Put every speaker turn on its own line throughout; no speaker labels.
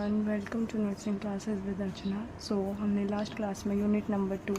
Everyone, welcome to nursing classes with Archana. So हमने last class में unit number 2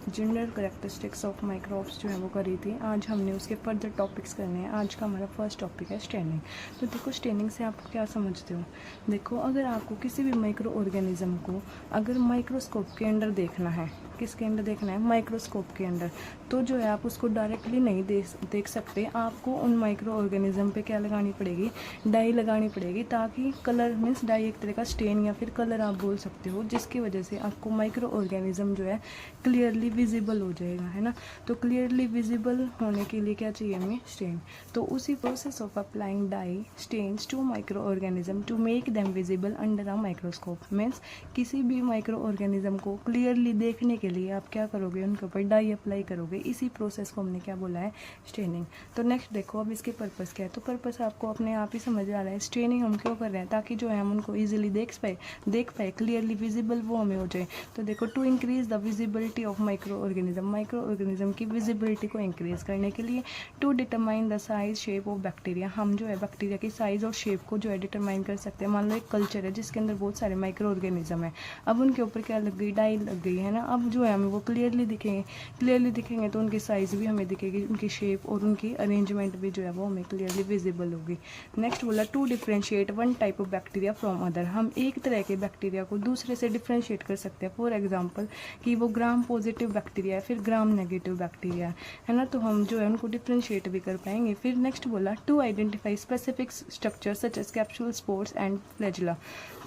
general characteristics of microbes जो है वो करी थी। आज हमने उसके फर्दर टॉपिक्स करने हैं। आज का हमारा फर्स्ट टॉपिक है स्टेनिंग। तो देखो, स्टेनिंग से आप क्या समझते हो। देखो, अगर आपको किसी भी माइक्रो ऑर्गेनिज्म को अगर माइक्रोस्कोप के अंदर देखना है, किसके अंदर देखना है, माइक्रोस्कोप के अंदर, तो जो है आप उसको डायरेक्टली नहीं देख सकते। आपको उन माइक्रो ऑर्गेनिज्म पे क्या लगानी पड़ेगी, डाई लगानी पड़ेगी, ताकि कलर मीन्स डाई एक तरह का स्टेन या फिर कलर आप बोल सकते हो, जिसकी वजह से आपको माइक्रो ऑर्गेनिज्म जो है क्लियरली विजिबल हो जाएगा, है ना। तो क्लियरली विजिबल होने के लिए क्या चाहिए हमें, स्टेन। तो उसी process of applying dye stains to micro organism to make them visible under a microscope means किसी भी माइक्रो ऑर्गेनिज्म को क्लियरली देखने के लिए आप क्या करोगे, उनके ऊपर डाई अप्लाई करोगे। इसी प्रोसेस को हमने क्या बोला है, स्टेनिंग। तो नेक्स्ट देखो, अब इसके पर्पस क्या है। तो पर्पस आपको अपने आप ही समझ आ रहा है। स्टेनिंग हम क्यों कर रहे हैं, ताकि जो है हम उनको इजीली देख पाए क्लियरली विजिबल वो हमें हो जाए। तो देखो, to increase the visibility of micro organism की विजिबिलिटी को इंक्रीज करने के लिए, to determine the size shape of bacteria, हम जो है बैक्टीरिया की साइज और शेप को जो है डिटरमाइन कर सकते हैं। मान लो एक कल्चर है जिसके अंदर बहुत सारे माइक्रो ऑर्गेनिज्म है। अब उनके ऊपर क्या लग गई, डाई लग गई, है ना। अब जो है हमें वो क्लियरली दिखेंगे तो उनकी साइज़ भी हमें दिखेगी, उनकी शेप और उनकी अरेंजमेंट भी जो है वो हमें क्लियरली विजिबल होगी। नेक्स्ट बोला, to differentiate one type of bacteria from other, हम एक तरह के बैक्टीरिया को दूसरे से डिफ्रेंशिएट कर सकते हैं। फॉर एग्जांपल कि वो ग्राम पॉजिटिव बैक्टीरिया है फिर ग्राम नेगेटिव बैक्टीरिया है ना, तो हम जो है उनको डिफ्रेंशिएट भी कर पाएंगे। फिर नेक्स्ट बोला, to identify specific structure such as capsule, spores and flagella.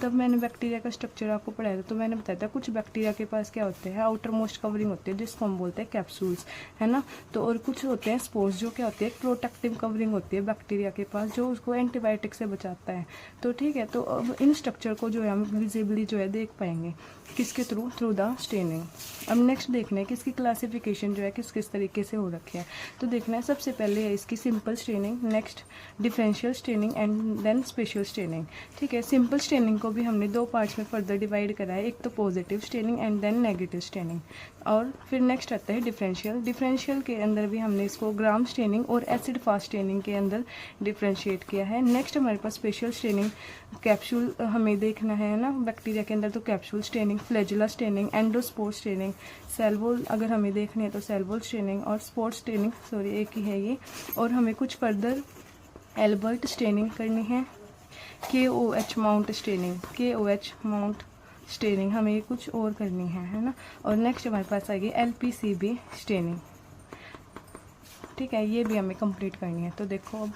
तब मैंने बैक्टीरिया का स्ट्रक्चर आपको पढ़ाया था, तो मैंने बताया था कुछ बैक्टीरिया के पास क्या होते हैं, आउटर मोस्ट कवरिंग होती है जिसको हम बोलते हैं कैप्सूल्स, है ना। तो और कुछ होते हैं स्पोर्स जो क्या होती है, प्रोटेक्टिव कवरिंग होती है बैक्टीरिया के पास, जो उसको एंटीबायोटिक से बचाता है। तो ठीक है, तो अब इन स्ट्रक्चर को जो है हम विजिबली जो है देख पाएंगे किसके थ्रू द स्टेनिंग। अब नेक्स्ट देखना है कि इसकी क्लासिफिकेशन जो है किस किस तरीके से हो रखी है। तो देखना है, सबसे पहले है इसकी simple staining, next differential staining and then special staining. ठीक है, सिंपल स्टेनिंग को भी हमने दो पार्ट्स में फर्दर डिवाइड करा है, एक तो positive staining and then negative staining. और फिर नेक्स्ट आता है डिफरेंशियल के अंदर भी हमने इसको ग्राम स्टेनिंग और एसिड फास्ट स्टेनिंग के अंदर डिफ्रेंशिएट किया है। नेक्स्ट हमारे पास स्पेशल स्टेनिंग, कैप्सूल हमें देखना है ना बैक्टीरिया के अंदर, तो capsule staining, flagella staining, endospore staining, cell wall अगर हमें देखनी है तो सेलवोल स्टेनिंग और स्पोर स्टेनिंग, सॉरी एक ही है ये। और हमें कुछ फर्दर एल्बर्ट स्टेनिंग करनी है, KOH माउंट स्टेनिंग हमें कुछ और करनी है ना। और नेक्स्ट हमारे पास आएगी LPCB स्टेनिंग। ठीक है, ये भी हमें कंप्लीट करनी है। तो देखो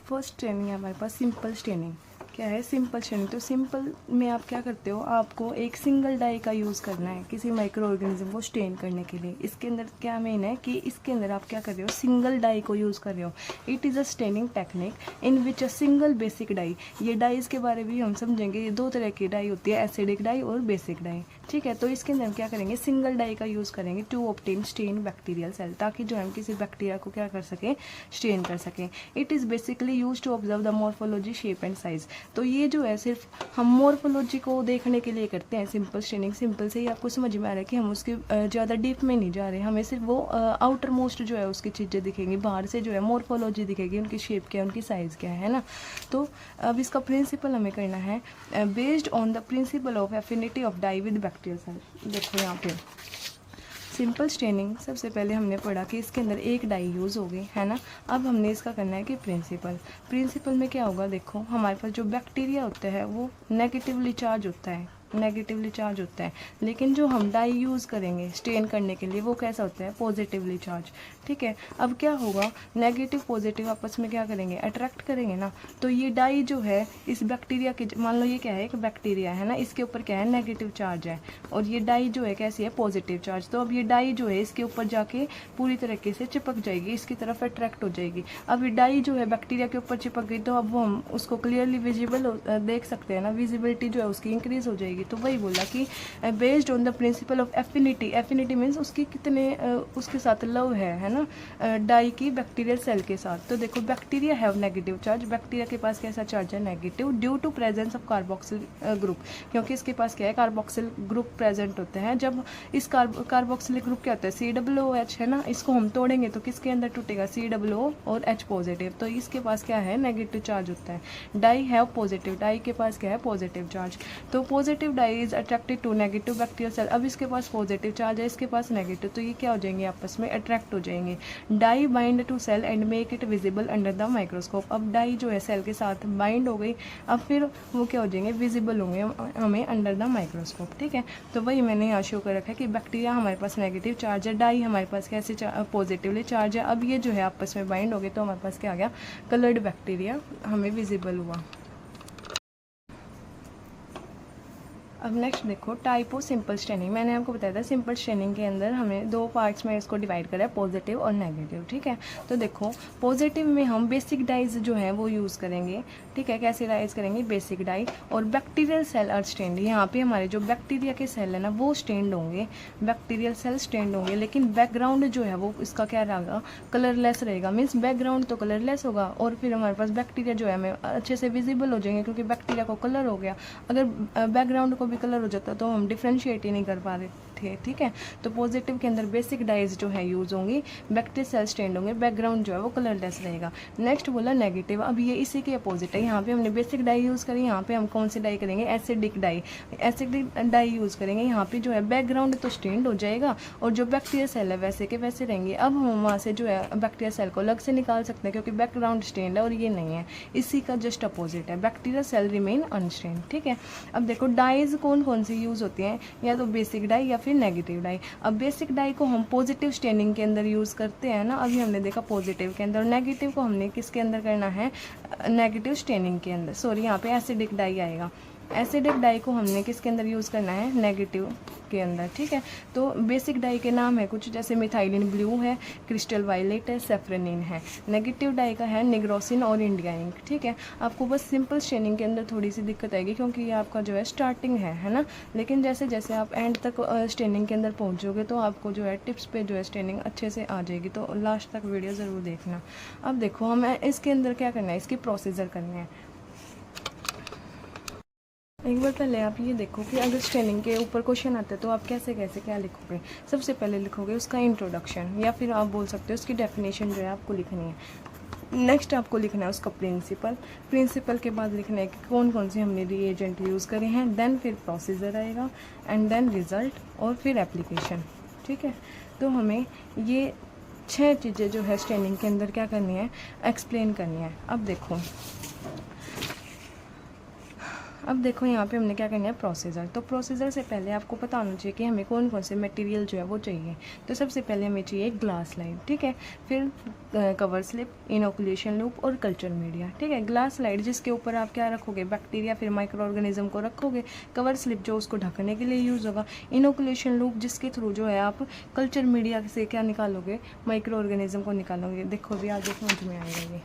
फर्स्ट स्टेनिंग है हमारे पास सिंपल स्टेनिंग। क्या है सिंपल स्टेनिंग, तो सिंपल में आप क्या करते हो, आपको एक सिंगल डाई का यूज़ करना है किसी माइक्रो ऑर्गेनिज्म को स्टेन करने के लिए। इसके अंदर क्या मेन है कि इसके अंदर आप क्या कर रहे हो, सिंगल डाई को यूज़ कर रहे हो। It is a staining technique in which a single basic dye, ये डाइज के बारे में भी हम समझेंगे। ये दो तरह की डाई होती है, एसिडिक डाई और बेसिक डाई। ठीक है, तो इसके अंदर हम क्या करेंगे, सिंगल डाई का यूज़ करेंगे to obtain stain bacterial cell, ताकि जो हम किसी बैक्टीरिया को क्या कर सकें, स्टेन कर सकें। It is basically use to observe the morphology, shape and size. तो ये जो है सिर्फ हम मॉर्फोलॉजी को देखने के लिए करते हैं सिंपल स्टेनिंग। सिंपल से ही आपको समझ में आ रहा है कि हम उसके ज़्यादा डीप में नहीं जा रहे, हमें सिर्फ वो आउटर मोस्ट जो है उसकी चीज़ें दिखेंगी, बाहर से जो है मॉर्फोलॉजी दिखेगी, उनकी शेप क्या है, उनकी साइज़ क्या है ना। तो अब इसका प्रिंसिपल हमें करना है based on the principle of affinity of dye with bacterial cell. देखो यहाँ पे सिंपल स्टेनिंग सबसे पहले हमने पढ़ा कि इसके अंदर एक डाई यूज़ हो गई, है ना। अब हमने इसका करना है कि प्रिंसिपल में क्या होगा, देखो हमारे पास जो बैक्टीरिया होता है वो नेगेटिवली चार्ज होता है, लेकिन जो हम डाई यूज़ करेंगे स्टेन करने के लिए वो कैसा होता है, पॉजिटिवली चार्ज। ठीक है, अब क्या होगा, नेगेटिव पॉजिटिव आपस में क्या करेंगे, अट्रैक्ट करेंगे ना। तो ये डाई जो है इस बैक्टीरिया के, मान लो ये क्या है, एक बैक्टीरिया है ना, इसके ऊपर क्या है, नेगेटिव चार्ज है, और ये डाई जो है कैसी है, पॉजिटिव चार्ज। तो अब ये डाई जो है इसके ऊपर जाके पूरी तरीके से चिपक जाएगी, इसकी तरफ अट्रैक्ट हो जाएगी। अब ये डाई जो है बैक्टीरिया के ऊपर चिपक गई, तो अब वो हम उसको क्लियरली विजिबल देख सकते हैं ना, विजिबिलिटी जो है उसकी इंक्रीज हो जाएगी। जाएगी। तो वही बोला कि based on the principle of affinity, affinity means उसकी कितने उसके साथ लव है ना, डाई की बैक्टीरियल सेल के साथ। तो देखो bacteria have negative charge, bacteria के पास कैसा चार्ज है, negative, due to presence of carboxyl group, क्योंकि इसके पास क्या है, कार्बोक्सिल ग्रुप प्रेजेंट होते हैं। जब इस कार्बोक्सिल ग्रुप क्या होता है, COOH है ना, इसको हम तोड़ेंगे तो किसके अंदर टूटेगा, COO और H पॉजिटिव, तो इसके पास क्या है, नेगेटिव चार्ज होता है। डाई हैव पॉजिटिव, डाई के पास क्या है, पॉजिटिव चार्ज। तो positive dye is attracted to negative bacterial cell, अब इसके पास पॉजिटिव चार्ज है, इसके पास नेगेटिव, तो ये क्या हो जाएंगे, आपस में अट्रैक्ट हो जाएंगे। Dye bind to cell and make it visible under the microscope, अब डाई जो है सेल के साथ बाइंड हो गई, अब फिर वो क्या हो जाएंगे, विजिबल होंगे हमें अंडर द माइक्रोस्कोप। ठीक है, तो वही मैंने यहाँ शो कर रखा है कि बैक्टीरिया हमारे पास नेगेटिव चार्ज है, डाई हमारे पास कैसे पॉजिटिवली चार्ज है। अब ये जो है आपस में बाइंड हो गए तो हमारे पास क्या आ गया, कलर्ड बैक्टीरिया हमें विजिबल हुआ। अब नेक्स्ट देखो टाइप ऑफ सिंपल स्टेनिंग, मैंने आपको बताया था सिंपल स्टेनिंग के अंदर हमें दो पार्ट्स में इसको डिवाइड करा है, पॉजिटिव और नेगेटिव। ठीक है, तो देखो पॉजिटिव में हम बेसिक डाइज जो है वो यूज़ करेंगे। ठीक है, कैसे डाइज करेंगे, बेसिक डाई, और बैक्टीरियल सेल आर स्टेन्ड, यहाँ पे हमारे जो बैक्टीरिया के सेल है ना वो स्टेन्ड होंगे, बैक्टीरियल सेल स्टेन्ड होंगे, लेकिन बैकग्राउंड जो है वो इसका क्या रहेगा, कलरलेस रहेगा। मीन्स बैकग्राउंड तो कलरलेस होगा और फिर हमारे पास बैक्टीरिया जो है हमें अच्छे से विजिबल हो जाएंगे, क्योंकि बैक्टीरिया को कलर हो गया। अगर बैकग्राउंड को भी कलर हो जाता तो हम डिफ्रेंशिएट ही नहीं कर पा रहे थे। ठीक है, तो पॉजिटिव के अंदर बेसिक डाइज जो है यूज होंगी, बैक्टीरियल सेल स्टेन्ड होंगे, बैकग्राउंड जो है वो कलरलेस रहेगा। नेक्स्ट बोला नेगेटिव, अब ये इसी के अपोजिट है, यहाँ पे हमने बेसिक डाई यूज करी, यहाँ पे हम कौन सी डाई करेंगे, acidic dye, acidic dye use करेंगे। यहाँ पे जो है बैकग्राउंड तो स्टेन्ड हो जाएगा और जो बैक्टीरियल सेल है वैसे के वैसे रहेंगे। अब हम वहाँ से जो है बैक्टीरियल सेल को अलग से निकाल सकते हैं, क्योंकि बैकग्राउंड स्टेन्ड है और ये नहीं है, इसी का जस्ट अपोजिट है, बैक्टीरियल सेल रिमेन अनस्टेन्ड। ठीक है, अब देखो डाइज कौन कौन सी यूज होती हैं, या तो बेसिक डाई या फिर नेगेटिव डाई। अब बेसिक डाई को हम पॉजिटिव स्टेनिंग के अंदर यूज़ करते हैं ना, अभी हमने देखा पॉजिटिव के अंदर, नेगेटिव को हमने किसके अंदर करना है, नेगेटिव स्टेनिंग के अंदर, सॉरी यहाँ पे एसिडिक डाई आएगा। एसिडिक डाई को हमने किसके अंदर यूज़ करना है, नेगेटिव के अंदर। ठीक है, तो बेसिक डाई के नाम है कुछ, जैसे मिथाइलिन ब्लू है, क्रिस्टल वायलेट है, सेफ्रेनिन है। नेगेटिव डाई का है निग्रोसिन और इंडिया इंक। ठीक है, आपको बस सिंपल स्टेनिंग के अंदर थोड़ी सी दिक्कत आएगी, क्योंकि ये आपका जो है स्टार्टिंग है ना, लेकिन जैसे जैसे आप एंड तक स्टेनिंग के अंदर पहुँचोगे तो आपको जो है टिप्स पे जो है स्टेनिंग अच्छे से आ जाएगी, तो लास्ट तक वीडियो ज़रूर देखना। अब देखो हमें इसके अंदर क्या करना है, इसकी प्रोसीजर करनी है। एक बार पहले आप ये देखो कि अगर स्टेनिंग के ऊपर क्वेश्चन आता है तो आप कैसे कैसे क्या लिखोगे। सबसे पहले लिखोगे उसका इंट्रोडक्शन, या फिर आप बोल सकते हो उसकी डेफिनेशन जो है आपको लिखनी है। नेक्स्ट आपको लिखना है उसका प्रिंसिपल, प्रिंसिपल के बाद लिखना है कि कौन कौन से हमने रिएजेंट यूज़ करे हैं, देन फिर प्रोसीजर आएगा, एंड देन रिज़ल्ट, और फिर एप्लीकेशन। ठीक है, तो हमें ये 6 चीज़ें जो है स्टेनिंग के अंदर क्या करनी है, एक्सप्लेन करनी है। अब देखो यहाँ पे हमने क्या करना है, प्रोसीजर। तो प्रोसीजर से पहले आपको पता होना चाहिए कि हमें कौन कौन से मटेरियल जो है वो चाहिए। तो सबसे पहले हमें चाहिए ग्लास स्लाइड, ठीक है, फिर कवर स्लिप, इनोकुलेशन लूप और कल्चर मीडिया। ठीक है, ग्लास स्लाइड जिसके ऊपर आप क्या रखोगे, बैक्टीरिया फिर माइक्रो ऑर्गेनिज्म को रखोगे, कवर स्लिप जो उसको ढकने के लिए यूज़ होगा, इनोकुलेशन लूप जिसके थ्रू जो है आप कल्चर मीडिया से क्या निकालोगे, माइक्रो ऑर्गेनिज्म को निकालोगे। देखो भी आगे समझ में आएगा ये।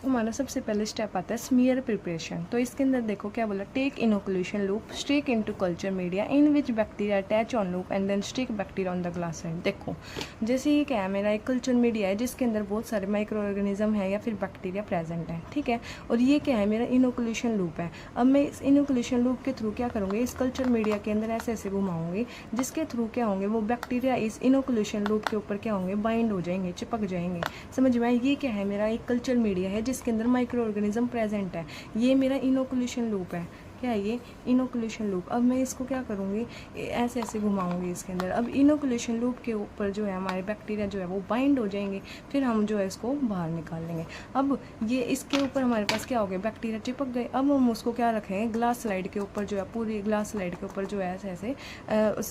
हमारा सबसे पहले स्टेप आता है स्मीयर प्रिपरेशन। तो इसके अंदर देखो क्या बोला, take inoculation loop, stick into culture media in which bacteria attach on loop and then stick bacteria on the glass side. देखो जैसे ये क्या है, मेरा एक कल्चर मीडिया है जिसके अंदर बहुत सारे माइक्रो ऑर्गेनिज्म है या फिर बैक्टीरिया प्रेजेंट है। ठीक है, और ये क्या है, मेरा इनोकुलेशन लूप है। अब मैं इस इनोकुलेशन लूप के थ्रू क्या करूँगी, इस कल्चर मीडिया के अंदर ऐसे ऐसे घुमाऊंगी, जिसके थ्रू क्या होंगे, वो बैक्टीरिया इस इनोकुलेशन लूप के ऊपर क्या होंगे, बाइंड हो जाएंगे, चिपक जाएंगे। समझ में आए, ये क्या है, मेरा एक कल्चर मीडिया है जिसके अंदर माइक्रो ऑर्गेनिज्म प्रेजेंट है। ये मेरा इनोकुलेशन लूप है, क्या है ये, इनोकुलेशन लूप। अब मैं इसको क्या करूँगी, ऐसे ऐसे घुमाऊंगी इसके अंदर। अब इनोकुलेशन लूप के ऊपर जो है हमारे बैक्टीरिया जो है वो बाइंड हो जाएंगे, फिर हम जो है इसको बाहर निकाल लेंगे। अब ये इसके ऊपर हमारे पास क्या हो गया, बैक्टीरिया चिपक गए। अब हम उसको क्या रखेंगे, ग्लास स्लाइड के ऊपर जो है, पूरी ग्लास स्लाइड के ऊपर जो है ऐसे ऐसे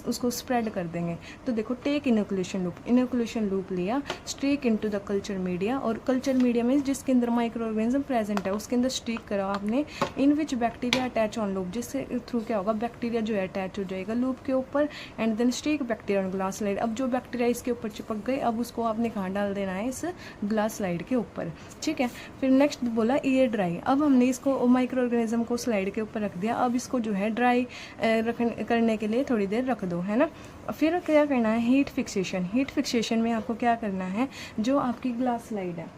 उसको स्प्रेड कर देंगे। तो देखो take inoculation loop, inoculation loop लिया, stick into the culture media, और कल्चर मीडिया में जिसके अंदर माइक्रो ऑर्गेनिज्म प्रेजेंट है उसके अंदर स्टिक करा आपने, in which bacteria attach on loop, जिससे थ्रू क्या होगा, बैक्टीरिया जो है अटैच हो जाएगा लूप के ऊपर, and then stick bacteria on glass slide. अब जो बैक्टीरिया इसके ऊपर चिपक गए, अब उसको आपने कहाँ डाल देना है, इस ग्लास स्लाइड के ऊपर, ठीक है। फिर नेक्स्ट बोला एयर ड्राई। अब हमने इसको माइक्रो ऑर्गेनिज्म को स्लाइड के ऊपर रख दिया, अब इसको जो है ड्राई करने के लिए थोड़ी देर रख दो, है ना। फिर क्या करना है, हीट फिक्सेशन। हीट फिक्सेशन में आपको क्या करना है, जो आपकी ग्लास स्लाइड है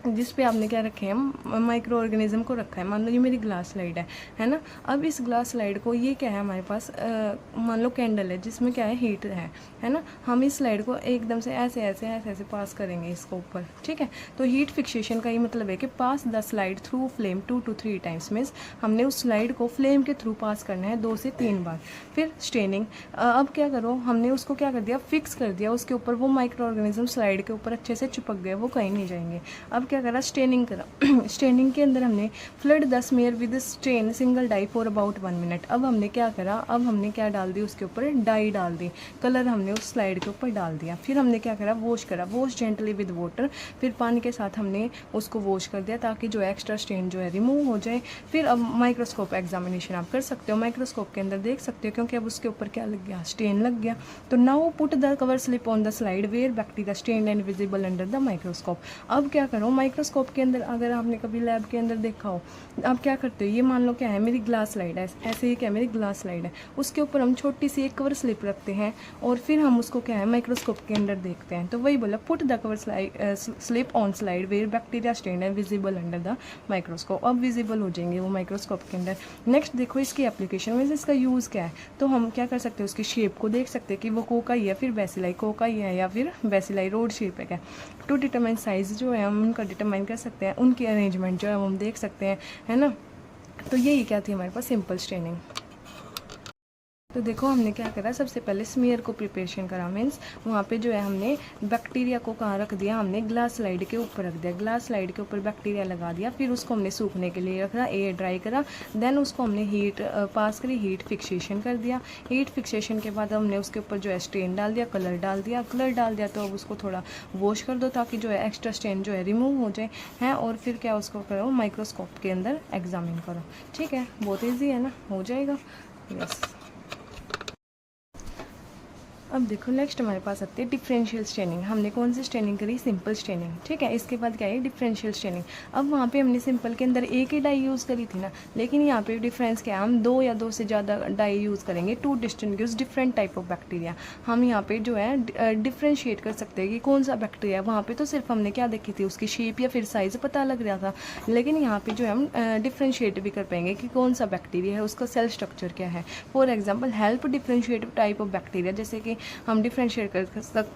जिस पे आपने क्या रखे हैं, माइक्रो ऑर्गेनिज्म को रखा है, मान लो ये मेरी ग्लास स्लाइड है ना। अब इस ग्लास स्लाइड को, ये क्या है हमारे पास, मान लो कैंडल है जिसमें क्या है, हीट है ना। हम इस स्लाइड को एकदम से ऐसे ऐसे ऐसे ऐसे पास करेंगे इसको ऊपर, ठीक है। तो हीट फिक्सेशन का ये मतलब है कि pass the slide through flame 2 to 3 times, means हमने उस स्लाइड को फ्लेम के थ्रू पास करना है 2 से 3 बार। फिर स्टेनिंग। अब क्या करो, हमने उसको क्या कर दिया, फिक्स कर दिया उसके ऊपर, वो माइक्रो ऑर्गेनिज्म स्लाइड के ऊपर अच्छे से चिपक गए, वो कहीं नहीं जाएंगे। अब क्या करा, स्टेनिंग करा। स्टेनिंग के अंदर हमने flood the smear with stain single dye for about 1 minute. अब हमने क्या करा, अब हमने क्या डाल दी उसके ऊपर, डाई डाल दी, कलर हमने उस स्लाइड के ऊपर डाल दिया। फिर हमने क्या करा, वॉश करा, वॉश जेंटली विद वाटर। फिर पानी के साथ हमने उसको वॉश कर दिया ताकि जो एक्स्ट्रा स्टेन जो है रिमूव हो जाए। फिर अब माइक्रोस्कोप एग्जामिनेशन आप कर सकते हो, माइक्रोस्कोप के अंदर देख सकते हो, क्योंकि अब उसके ऊपर क्या लग गया, स्टेन लग गया। तो now put the cover slip on the slide where bacteria stain and visible under the microscope. अब क्या करो, माइक्रोस्कोप के अंदर अगर आपने कभी लैब के अंदर देखा हो, आप क्या करते हो, ये मान लो क्या है, मेरी ग्लास स्लाइड है, ऐसे ही क्या मेरी ग्लास स्लाइड है, उसके ऊपर हम छोटी सी एक कवर स्लिप रखते हैं और फिर हम उसको क्या है, माइक्रोस्कोप के अंदर देखते हैं। तो वही बोला, put the cover slip on slide where bacteria stain है विजिबल अंडर द माइक्रोस्कोप। अब विजिबल हो जाएंगे वो माइक्रोस्कोप के अंदर। नेक्स्ट देखो इसकी एप्लीकेशन में, इसका यूज़ क्या है। तो हम क्या कर सकते हैं, उसकी शेप को देख सकते हैं कि वो कोकाई है, फिर बेसिलाई कोकाई है या फिर बेसिलाई रोड शेप है क्या। टू डिटरमाइन साइज जो है हम उनका डिटरमाइन कर सकते हैं, उनकी अरेंजमेंट जो है हम देख सकते हैं, है ना। तो यही क्या थी हमारे पास, सिंपल स्टेनिंग। तो देखो हमने क्या करा, सबसे पहले स्मीयर को प्रिपरेशन करा, मीन्स वहाँ पे जो है हमने बैक्टीरिया को कहाँ रख दिया, हमने ग्लास स्लाइड के ऊपर रख दिया, ग्लास स्लाइड के ऊपर बैक्टीरिया लगा दिया। फिर उसको हमने सूखने के लिए रखा, एयर ड्राई करा, देन उसको हमने हीट पास करी, हीट फिक्सेशन कर दिया। हीट फिक्सेशन के बाद हमने उसके ऊपर जो है स्टेन डाल दिया, कलर डाल दिया, कलर डाल दिया। तो अब उसको थोड़ा वॉश कर दो ताकि जो है एक्स्ट्रा स्टेन जो है रिमूव हो जाए, है। और फिर क्या उसको करो, माइक्रोस्कोप के अंदर एग्जामिन करो, ठीक है। बहुत ईजी है ना, हो जाएगा, यस। अब देखो नेक्स्ट हमारे पास आती है डिफरेंशियल स्टेनिंग। हमने कौन सी स्टेनिंग करी, सिंपल स्टेनिंग, ठीक है। इसके बाद क्या है, डिफरेंशियल स्टेनिंग। अब वहाँ पे हमने सिंपल के अंदर एक ही डाई यूज़ करी थी ना, लेकिन यहाँ पे डिफरेंस क्या है, हम 2 या 2 से ज़्यादा डाई यूज़ करेंगे to distinguish different type of bacteria. हम यहाँ पे जो है डिफ्रेंशिएट कर सकते हैं कि कौन सा बैक्टीरिया है। वहाँ पे तो सिर्फ हमने क्या देखी थी, उसकी शेप या फिर साइज़ पता लग रहा था, लेकिन यहाँ पे जो है हम डिफ्रेंशिएट भी कर पाएंगे कि कौन सा बैक्टीरिया है, उसका सेल स्ट्रक्चर क्या है। For example help differentiate type of bacteria, जैसे कि हम डिफ्रेंशिएट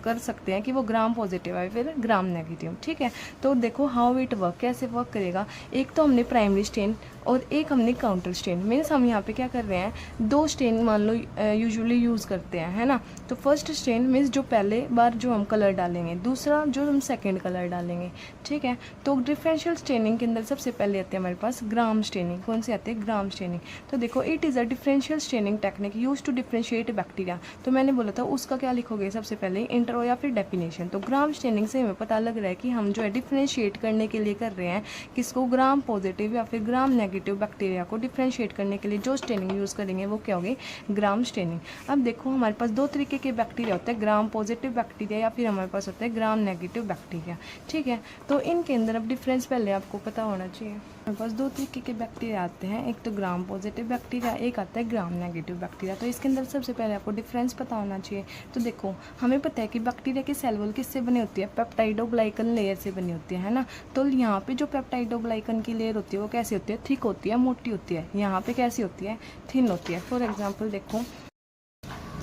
कर सकते हैं कि वो ग्राम पॉजिटिव है फिर ग्राम नेगेटिव, ठीक है। तो देखो हाउ इट वर्क, कैसे वर्क करेगा। एक तो हमने प्राइमरी स्टेन और एक हमने काउंटर स्टेन, मीन्स हम यहाँ पे क्या कर रहे हैं, 2 स्टेन मान लो यूजुअली यूज़ करते हैं, है ना। तो फर्स्ट स्टेन मीन्स जो पहले बार जो हम कलर डालेंगे, दूसरा जो हम सेकेंड कलर डालेंगे, ठीक है। तो डिफरेंशियल स्टेनिंग के अंदर सबसे पहले आते हैं हमारे पास ग्राम स्टेनिंग। कौन से आते हैं, ग्राम स्टेनिंग। तो देखो it is a differential staining technique use to differentiate bacteria. तो मैंने बोला था उसका क्या लिखोगे, सबसे पहले इंट्रो या फिर डेफिनेशन। तो ग्राम स्टेनिंग से हमें पता लग रहा है कि हम जो है डिफरेंशिएट करने के लिए कर रहे हैं किसको, ग्राम पॉजिटिव या फिर ग्राम नेगेटिव बैक्टीरिया को डिफरेंशिएट करने के लिए जो स्टेनिंग यूज़ करेंगे वो क्या होगी, ग्राम स्टेनिंग। अब देखो हमारे पास 2 तरीके के बैक्टीरिया होते हैं, ग्राम पॉजिटिव बैक्टीरिया या फिर हमारे पास होता है ग्राम नेगेटिव बैक्टीरिया, ठीक है। तो इनके अंदर अब डिफरेंस पहले आपको पता होना चाहिए। हमारे पास 2 तरीके के बैक्टीरिया आते हैं, एक तो ग्राम पॉजिटिव बैक्टीरिया, एक आता है ग्राम नेगेटिव बैक्टीरिया। तो इसके अंदर सबसे पहले आपको डिफरेंस पता होना चाहिए। तो देखो हमें पता है कि बैक्टीरिया की सेल वॉल किससे बनी होती है, पेप्टाइडोग्लाइकन लेयर से बनी होती है ना। तो यहाँ पे जो पेप्टाइडोग्लाइकन की लेयर होती है वो कैसी होती है, थिक होती है, मोटी होती है। यहाँ पे कैसी होती है, थिन होती है। फॉर एग्जाम्पल देखो,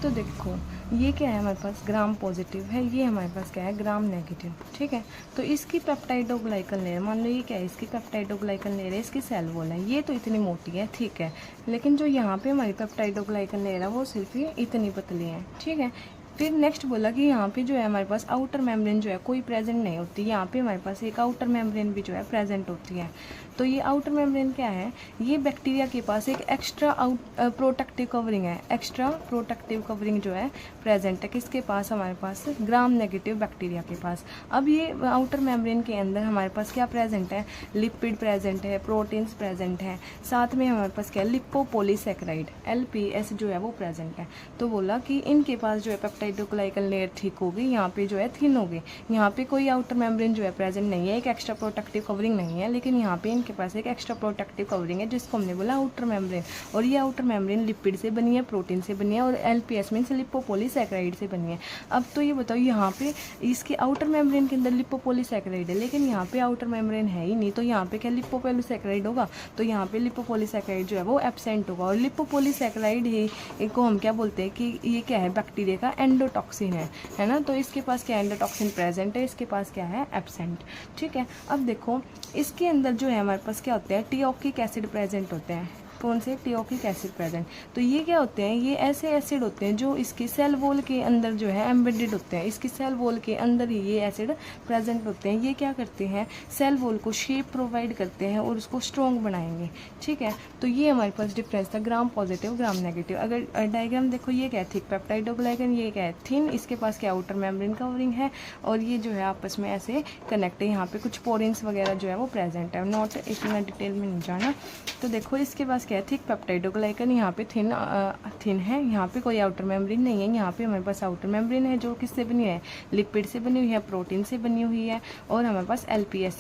तो देखो ये क्या है हमारे पास, ग्राम पॉजिटिव है, ये हमारे पास क्या है, ग्राम नेगेटिव, ठीक है। तो इसकी पेप्टाइडोग्लाइकन लेयर, मान लो ये क्या है, इसकी पेप्टाइडोग्लाइकन लेयर है, इसकी सेल वॉल है, ये तो इतनी मोटी है, ठीक है। लेकिन जो यहाँ पे हमारी पेप्टाइडोग्लाइकन लेयर है वो सिर्फ ये इतनी पतली है, ठीक है। फिर नेक्स्ट बोला कि यहाँ पे जो है हमारे पास आउटर मेम्ब्रेन जो है कोई प्रेजेंट नहीं होती, यहाँ पे हमारे पास एक आउटर मेम्ब्रेन भी जो है प्रेजेंट होती है। तो ये आउटर मेम्ब्रेन क्या है, ये बैक्टीरिया के पास एक एक्स्ट्रा प्रोटेक्टिव कवरिंग है, एक्स्ट्रा प्रोटेक्टिव कवरिंग जो है प्रेजेंट है किसके पास, हमारे पास ग्राम नेगेटिव बैक्टीरिया के पास। अब ये आउटर मेम्ब्रेन के अंदर हमारे पास क्या प्रेजेंट है, लिपिड प्रेजेंट है, प्रोटीन्स प्रेजेंट है, साथ में हमारे पास क्या है, लिपोपोलीसैकेराइड LPS जो है वो प्रेजेंट है। तो बोला कि इनके पास जो है पेप्टाइडोग्लाइकन लेयर थिक होगी, यहाँ पे जो है थिन होगी, यहाँ पे कोई आउटर मेम्ब्रेन जो है प्रेजेंट नहीं है, एक एक्स्ट्रा प्रोटेक्टिव कवरिंग नहीं है, लेकिन यहाँ पे इनके पास एक एक्स्ट्रा प्रोटेक्टिव कवरिंग है जिसको हमने बोला आउटर मेम्ब्रेन। और ये आउटर मेम्ब्रेन लिपिड से बनी है, प्रोटीन से बनी है, और LPS मीन्स लिपोपोलीसैकेराइड से बनी है। अब तो ये बताओ यहाँ पे इसके आउटर मेम्ब्रेन के अंदर लिपोपोलीसैकेराइड है, लेकिन यहाँ पे आउटर मेम्ब्रेन है ही नहीं, तो यहाँ पे क्या लिपोपोलीसैकेराइड होगा, तो यहाँ पे लिपोपोलीसैकेराइड जो है वो एब्सेंट होगा। और लिपोपोलीसैकेराइड ही को हम क्या बोलते हैं कि ये क्या है, बैक्टीरिया का एंडोटॉक्सिन है ना। तो इसके पास क्या एंडोटॉक्सिन प्रेजेंट है, इसके पास क्या है, एब्सेंट। ठीक है, अब देखो इसके अंदर जो है हमारे पास क्या होते हैं, टिओक्सिक एसिड प्रेजेंट होते हैं। कौन से, टिओक्सिक एसिड प्रेजेंट। तो ये क्या होते हैं, ये ऐसे एसिड होते हैं जो इसके सेल वॉल के अंदर जो है एम्बेडेड होते हैं, इसकी सेल वॉल के अंदर ही ये एसिड प्रेजेंट होते हैं। ये क्या करते हैं, सेल वॉल को शेप प्रोवाइड करते हैं और उसको स्ट्रॉन्ग बनाएंगे। ठीक है, तो ये हमारे पास डिफरेंस था ग्राम पॉजिटिव ग्राम नेगेटिव। अगर डायग्राम देखो, ये क्या है, थिक पेप्टाइडोग्लाइकन, ये क्या है, थिन, इसके पास क्या आउटर मेम्ब्रेन कवरिंग है, और ये जो है आपस में ऐसे कनेक्ट है। यहाँ पे कुछ पोरेंस वगैरह जो है वो प्रेजेंट है, नॉट इतना डिटेल में नहीं जाना। तो देखो इसके पास क्या है, थिक पेप्टाइडोग्लाइकन, यहाँ पे थिन है, यहाँ पे कोई आउटर मेम्ब्रेन नहीं है, यहाँ पे हमारे पास आउटर मेम्ब्रेन है जो किससे बनी है, लिपिड से बनी हुई है, प्रोटीन से बनी हुई है, और हमारे पास LPS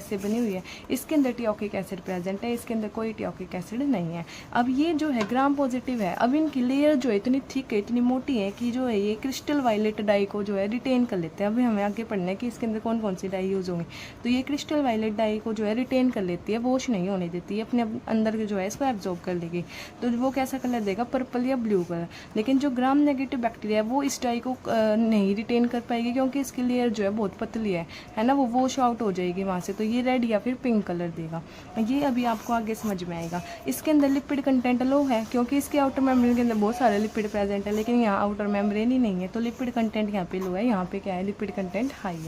से बनी हुई है। इसके अंदर टिओक्सिक एसिड प्रेजेंट है, इसके अंदर कोई टिओक्सिक एसिड नहीं है। अब ये जो है ग्राम पॉजिटिव है, अब इनकी लेयर जो है इतनी थिक है, इतनी मोटी है कि जो है ये क्रिस्टल वायलेट डाई को जो है रिटेन कर लेते हैं। अभी हमें आगे पढ़ना है कि इसके अंदर कौन कौन सी डाई यूज होंगी। तो ये क्रिस्टल वायलेट डाई को जो है रिटेन कर लेती है, वॉश नहीं होने देती है, अपने अंदर जो है इसको एब्जॉर्ब कर लेगी। तो वो कैसा कलर देगा, पर्पल या ब्लू कलर। लेकिन जो ग्राम नेगेटिव बैक्टीरिया है वो इस डाई को नहीं रिटेन कर पाएगी, क्योंकि इसकी लेयर जो है बहुत पतली है ना, वो वॉश आउट हो जाएगी वहाँ से। तो ये रेड या फिर पिंक कलर देगा। ये अभी आपको आगे समझ में आएगा। इसके अंदर लिपिड कंटेंट लो है, क्योंकि इसके आउटर मेम्ब्रेन के अंदर बहुत सारे लिपिड प्रेजेंट है, लेकिन यहाँ आउटर मेम्ब्रेन ही नहीं है, तो लिपिड कंटेंट यहाँ पे लो है, यहाँ पे क्या है, लिपिड कंटेंट हाई है।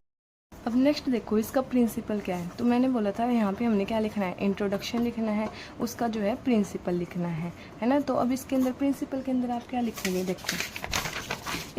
अब नेक्स्ट देखो इसका प्रिंसिपल क्या है। तो मैंने बोला था यहाँ पे हमने क्या लिखना है, इंट्रोडक्शन लिखना है, उसका जो है प्रिंसिपल लिखना है ना। तो अब इसके अंदर प्रिंसिपल के अंदर आप क्या लिखेंगे, देखो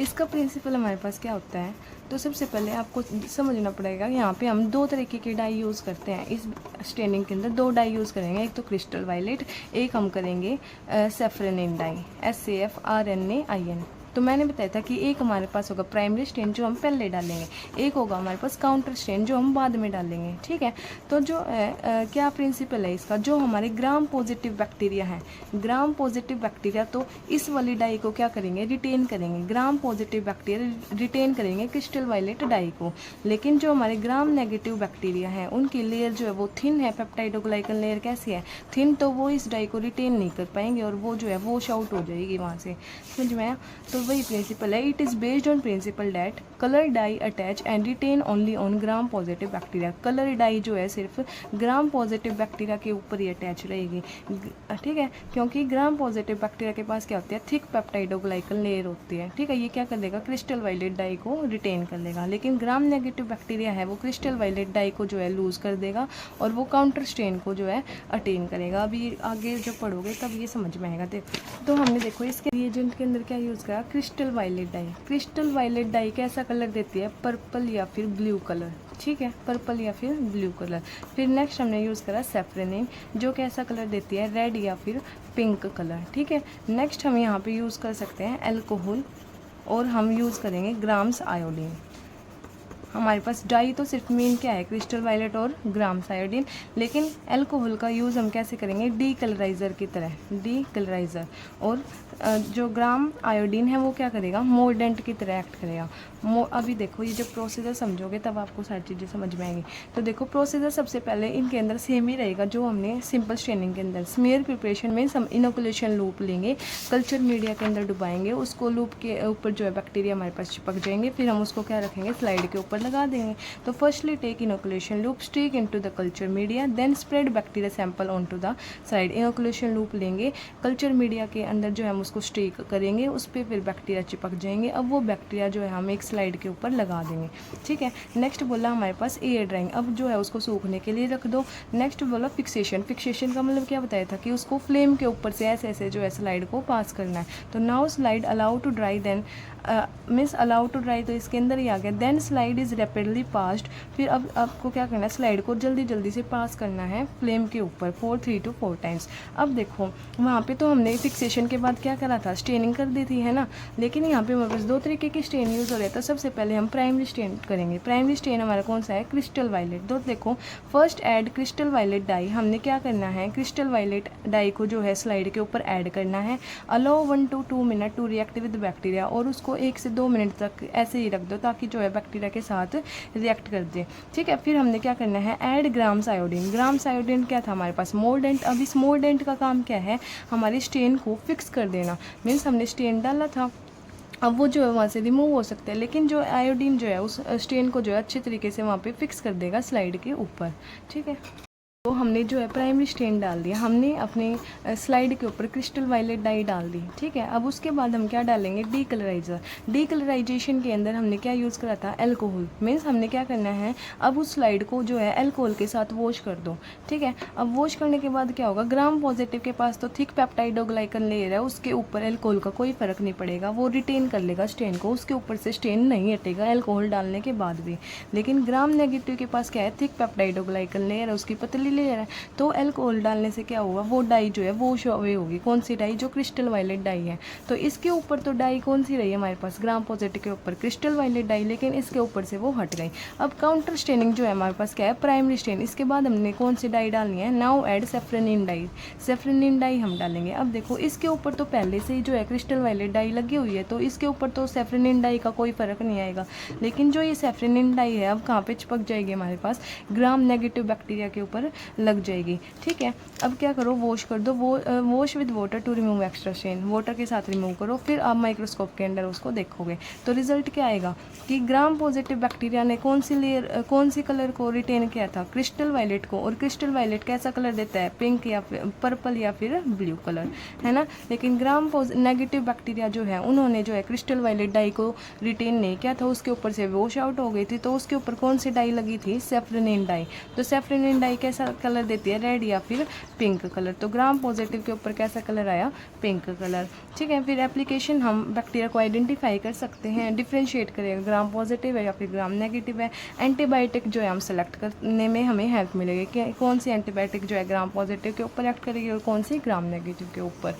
इसका प्रिंसिपल हमारे पास क्या होता है। तो सबसे पहले आपको समझना पड़ेगा, यहाँ पे हम दो तरीके के डाई यूज़ करते हैं। इस स्टेनिंग के अंदर दो डाई यूज़ करेंगे, एक तो क्रिस्टल वायलेट, एक हम करेंगे सैफ्रनिन डाई, SAFRNAIN। तो मैंने बताया था कि एक हमारे पास होगा प्राइमरी स्टेन जो हम पहले डालेंगे, एक होगा हमारे पास काउंटर स्टेन जो हम बाद में डालेंगे। ठीक है, तो जो क्या प्रिंसिपल है इसका, जो हमारे ग्राम पॉजिटिव बैक्टीरिया है, ग्राम पॉजिटिव बैक्टीरिया तो इस वाली डाई को क्या करेंगे, रिटेन करेंगे। ग्राम पॉजिटिव बैक्टीरिया रिटेन करेंगे क्रिस्टल वायलेट डाई को। लेकिन जो हमारे ग्राम नेगेटिव बैक्टीरिया है उनकी लेयर जो है वो थिन है, पेप्टाइडोग्लाइकन लेयर कैसी है, थिन, तो वो इस डाई को रिटेन नहीं कर पाएंगे और वो जो है वॉश आउट हो जाएगी वहाँ से। समझ में आया। तो वही प्रिंसिपल है, it is based on principle that colour dye attach and retain only on Gram positive bacteria. Colour dye जो है सिर्फ ग्राम पॉजिटिव बैक्टीरिया के ऊपर ही अटैच रहेगी। ठीक है, क्योंकि ग्राम पॉजिटिव बैक्टीरिया के पास क्या होती है, थिक पेप्टाइडोग्लाइकन लेयर होती है। ठीक है, ये क्या कर देगा, क्रिस्टल वायलेट डाई को रिटेन कर लेगा। लेकिन ग्राम नेगेटिव बैक्टीरिया है वो क्रिस्टल वायलेट डाई को जो है लूज कर देगा और वो काउंटर स्टेन को जो है अटेन करेगा। अभी आगे जब पढ़ोगे तब ये समझ में आएगा। देखो तो हमने देखो इसके रिएजेंट के अंदर क्या यूज़ करा, crystal violet dye. Crystal violet dye कैसा कलर देती है, पर्पल या फिर ब्लू कलर। ठीक है, पर्पल या फिर ब्लू कलर। फिर नेक्स्ट हमने यूज़ करा सैफ्रनिन, जो कैसा कलर देती है, रेड या फिर पिंक कलर। ठीक है, नेक्स्ट हम यहाँ पे यूज़ कर सकते हैं अल्कोहल, और हम यूज़ करेंगे ग्राम्स आयोडीन। हमारे पास डाई तो सिर्फ मेन क्या है, क्रिस्टल वायलेट और ग्राम्स आयोडीन, लेकिन अल्कोहल का यूज़ हम कैसे करेंगे, डी कलराइज़र की तरह, डी कलराइज़र। और जो ग्राम आयोडीन है वो क्या करेगा, मोर्डेंट की तरह एक्ट करेगा। अभी देखो ये जब प्रोसीजर समझोगे तब आपको सारी चीज़ें समझ में आएंगी। तो देखो प्रोसीजर सबसे पहले इनके अंदर सेम ही रहेगा जो हमने सिंपल स्टेनिंग के अंदर। स्मीयर प्रिपरेशन में हम इनोकुलेशन लूप लेंगे, कल्चर मीडिया के अंदर डुबाएंगे, उसको लूप के ऊपर जो है बैक्टीरिया हमारे पास चिपक जाएंगे, फिर हम उसको क्या रखेंगे स्लाइड के ऊपर लगा देंगे। तो firstly take inoculation loop, stick into the culture media, then spread bacteria sample on to the side. Inoculation loop लेंगे, कल्चर मीडिया के अंदर जो है हम उसको स्टिक करेंगे, उस पर फिर बैक्टीरिया चिपक जाएंगे। अब वो बैक्टीरिया जो है हम एक स्लाइड के ऊपर लगा देंगे, ठीक है। नेक्स्ट बोला हमारे पास एयर ड्राइंग, अब जो है उसको सूखने के लिए रख दो। नेक्स्ट बोला फिक्सेशन, फिक्सेशन का मतलब क्या बताया था कि उसको फ्लेम के ऊपर से ऐसे ऐसे जो है स्लाइड को पास करना है। तो now slide allow to dry, then means allow to dry तो इसके अंदर ही आ गया। Then slide is rapidly passed, फिर अब आपको क्या करना है स्लाइड को जल्दी जल्दी से पास करना है फ्लेम के ऊपर 3 to 4 टाइम्स। अब देखो वहाँ पे तो हमने फिक्सेशन के बाद क्या करा था, स्टेनिंग कर दी थी, है ना। लेकिन यहाँ पे हमारे पास दो तरीके की स्टेन यूज़ हो रहे हैं। तो सबसे पहले हम प्राइमरी स्टेन करेंगे। प्राइमरी स्टेन हमारा कौन सा है, क्रिस्टल वायलेट। तो देखो first add crystal violet dye, हमने क्या करना है क्रिस्टल वायलेट डाई को जो है स्लाइड के ऊपर ऐड करना है। Allow 1 to 2 minute to react with bacteria, और उसको 1 से 2 मिनट तक ऐसे ही रख दो ताकि जो है बैक्टीरिया के साथ रिएक्ट कर दे, ठीक है। फिर हमने क्या करना है add grams iodine. Grams iodine क्या था हमारे पास, मोल्डेंट। अब इस मोल्डेंट का काम क्या है, हमारी स्टेन को फिक्स कर देना। मीन्स हमने स्टेन डाला था, अब वो जो है वहाँ से रिमूव हो सकता है, लेकिन जो आयोडीन जो है उस स्टेन को जो है अच्छे तरीके से वहाँ पे फिक्स कर देगा स्लाइड के ऊपर, ठीक है। तो हमने जो है प्राइमरी स्टेन डाल दिया, हमने अपने स्लाइड के ऊपर क्रिस्टल वायलेट डाई डाल दी, ठीक है। अब उसके बाद हम क्या डालेंगे, डीकलराइजर। डीकलराइजेशन के अंदर हमने क्या यूज़ करा था, अल्कोहल। मीन्स हमने क्या करना है, अब उस स्लाइड को जो है अल्कोहल के साथ वॉश कर दो, ठीक है। अब वॉश करने के बाद क्या होगा, ग्राम पॉजिटिव के पास तो थिक पेप्टाइडोग्लाइकन लेयर है, उसके ऊपर अल्कोहल का कोई फर्क नहीं पड़ेगा, वो रिटेन कर लेगा स्टेन को, उसके ऊपर से स्टेन नहीं हटेगा अल्कोहल डालने के बाद भी। लेकिन ग्राम नेगेटिव के पास क्या है, थिक पेप्टाइडोग्लाइकन लेयर है, उसकी पतली लेयर है। तो अल्कोहल डालने से क्या होगा, वो डाई जो है वो शो अवे होगी। कौन सी डाई, जो क्रिस्टल वायलेट डाई है। तो इसके ऊपर तो डाई कौन सी रही है हमारे पास, ग्राम पॉजिटिव के ऊपर क्रिस्टल वायलेट डाई, लेकिन इसके ऊपर से वो हट गई। अब काउंटर स्टेनिंग जो है हमारे पास क्या है, प्राइमरी स्टेन। इसके बाद हमने कौन सी डाई डालनी है, now add safranin dye. Safranin dye हम डालेंगे। अब देखो इसके ऊपर तो पहले से ही जो है क्रिस्टल वायलेट डाई लगी हुई है, तो इसके ऊपर तो सेफ्रेनिन डाई का कोई फर्क नहीं आएगा। लेकिन जो ये सेफ्रेनिन डाई है अब कहाँ पे चिपक जाएगी हमारे पास, ग्राम नेगेटिव बैक्टीरिया के ऊपर लग जाएगी, ठीक है। अब क्या करो, वॉश कर दो, wash with water to remove extra stain. Water के साथ रिमूव करो, फिर आप माइक्रोस्कोप के अंदर उसको देखोगे तो रिजल्ट क्या आएगा कि ग्राम पॉजिटिव बैक्टीरिया ने कौन सी लेयर, कौन सी कलर को रिटेन किया था, क्रिस्टल वायलेट को। और क्रिस्टल वायलेट कैसा कलर देता है, पिंक या फिर पर्पल या फिर ब्लू कलर, है ना। लेकिन ग्राम नेगेटिव बैक्टीरिया जो है उन्होंने जो है क्रिस्टल वायलेट डाई को रिटेन नहीं किया था, उसके ऊपर से वॉश आउट हो गई थी। तो उसके ऊपर कौन सी डाई लगी थी, सेफ्रेनिन डाई। तो सेफ्रेनिन डाई कैसा कलर देती है, रेड या फिर पिंक कलर। तो ग्राम पॉजिटिव के ऊपर कैसा कलर आया, पिंक कलर, ठीक है। फिर एप्लीकेशन हम बैक्टीरिया को आइडेंटिफाई कर सकते हैं, डिफ्रेंशिएट करेगा ग्राम पॉजिटिव है या फिर ग्राम नेगेटिव है। एंटीबायोटिक जो है हम सेलेक्ट करने में हमें हेल्प मिलेगी कि कौन सी एंटीबायोटिक जो है ग्राम पॉजिटिव के ऊपर एक्ट करेगी और कौन सी ग्राम नेगेटिव के ऊपर।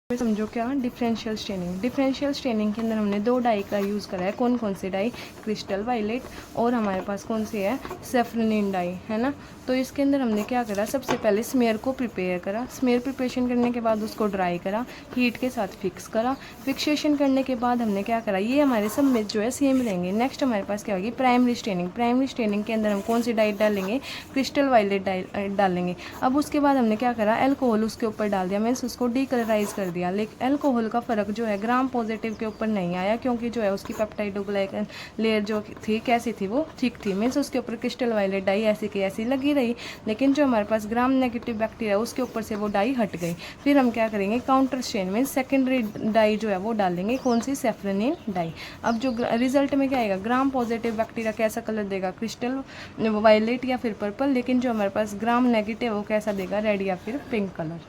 समझो क्या, डिफरेंशियल स्टेनिंग। डिफरेंशियल स्टेनिंग के अंदर हमने दो डाई का यूज़ करा है। कौन कौन सी डाई, क्रिस्टल वायलेट और हमारे पास कौन सी है, सेफ्रेनिन डाई, है ना। तो इसके अंदर हमने क्या करा, सबसे पहले स्मेयर को प्रिपेयर करा। स्मेयर प्रिपरेशन करने के बाद उसको ड्राई करा, हीट के साथ फिक्स करा। फिक्सेशन करने के बाद हमने क्या करा, ये हमारे सब में जो है सेम रहेंगे। नेक्स्ट हमारे पास क्या होगी, प्राइमरी स्टेनिंग। प्राइमरी स्टेनिंग के अंदर हम कौन सी डाई डालेंगे, क्रिस्टल वायलेट डाई डालेंगे। अब उसके बाद हमने क्या करा, अल्कोहल उसके ऊपर डाल दिया, मीन्स उसको डीकलराइज कर दिया। लेकिन अल्कोहल का फ़र्क जो है ग्राम पॉजिटिव के ऊपर नहीं आया, क्योंकि जो है उसकी पेप्टाइडोग्लाइकन लेयर जो थी कैसी थी, वो ठीक थी। मीन्स उसके ऊपर क्रिस्टल वायलेट डाई ऐसी की ऐसी लगी रही। लेकिन जो हमारे पास ग्राम नेगेटिव बैक्टीरिया उसके ऊपर से वो डाई हट गई। फिर हम क्या करेंगे, counter stain means secondary dye जो है वो डालेंगे, कौन सी, सेफ्रेनिन डाई। अब जो रिजल्ट में क्या आएगा, ग्राम पॉजिटिव बैक्टीरिया कैसा कलर देगा, क्रिस्टल वायलेट या फिर पर्पल। लेकिन जो हमारे पास ग्राम नेगेटिव वो कैसा देगा, रेड या फिर पिंक कलर।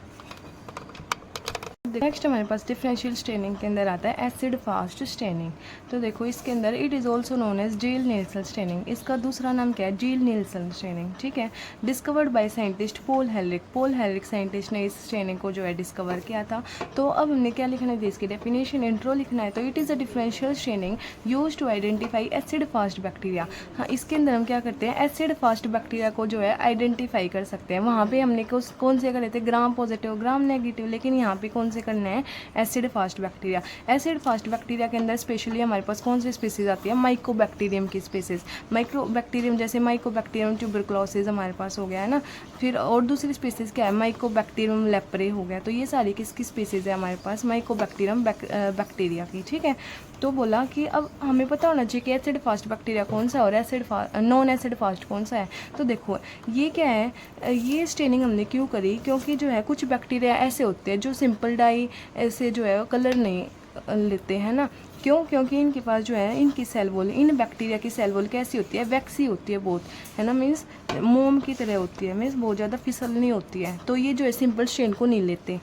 नेक्स्ट हमारे पास डिफरेंशियल स्टेनिंग के अंदर आता है एसिड फास्ट स्टेनिंग। तो देखो इसके अंदर it is also known as Ziehl Neelsen staining. इसका दूसरा नाम क्या है, जील नील्सन स्टेनिंग, ठीक है। Discovered by scientist Paul Ehrlich. Paul Ehrlich scientist ने इस स्टेनिंग को जो है डिस्कवर किया था। तो अब हमने क्या लिखना है, इसकी डेफिनेशन इंट्रो लिखना है। तो it is a differential staining use to identify acid fast bacteria. हाँ, इसके अंदर हम क्या करते हैं, एसिड फास्ट बैक्टीरिया को जो है आइडेंटिफाई कर सकते हैं। वहाँ पे हमने कौन से करे थे, ग्राम पॉजिटिव ग्राम नेगेटिव, लेकिन यहाँ पे कौन से से करना है, acid fast bacteria. Acid fast bacteria के अंदर स्पेशली हमारे पास कौन सी स्पीसीज आती है, माइकोबैक्टीरियम की स्पीसीज। माइक्रोबैक्टीरियम जैसे माइकोबैक्टीरियम ट्यूबरक्लोसिस हमारे पास हो गया है ना। फिर और दूसरी स्पीसीज क्या है, माइकोबैक्टीरियम लेप्रे हो गया। तो ये सारी किसकी स्पीसीज है हमारे पास, माइकोबैक्टीरियम बैक्टीरिया की, ठीक है। तो बोला कि अब हमें पता होना चाहिए कि एसिड फास्ट बैक्टीरिया कौन सा है और नॉन एसिड फास्ट कौन सा है। तो देखो ये क्या है, ये स्टेनिंग हमने क्यों करी, क्योंकि जो है कुछ बैक्टीरिया ऐसे होते हैं जो सिंपल डाई ऐसे जो है कलर नहीं लेते हैं ना। क्यों, क्योंकि इनके पास जो है इनकी सेल वॉल, इन बैक्टीरिया की सेल वॉल कैसी होती है, वैक्सी होती है बहुत, है ना, मीन्स मोम की तरह होती है, मीन्स बहुत ज़्यादा फिसल नहीं होती है। तो ये जो है सिंपल स्ट्रेन को नहीं लेते,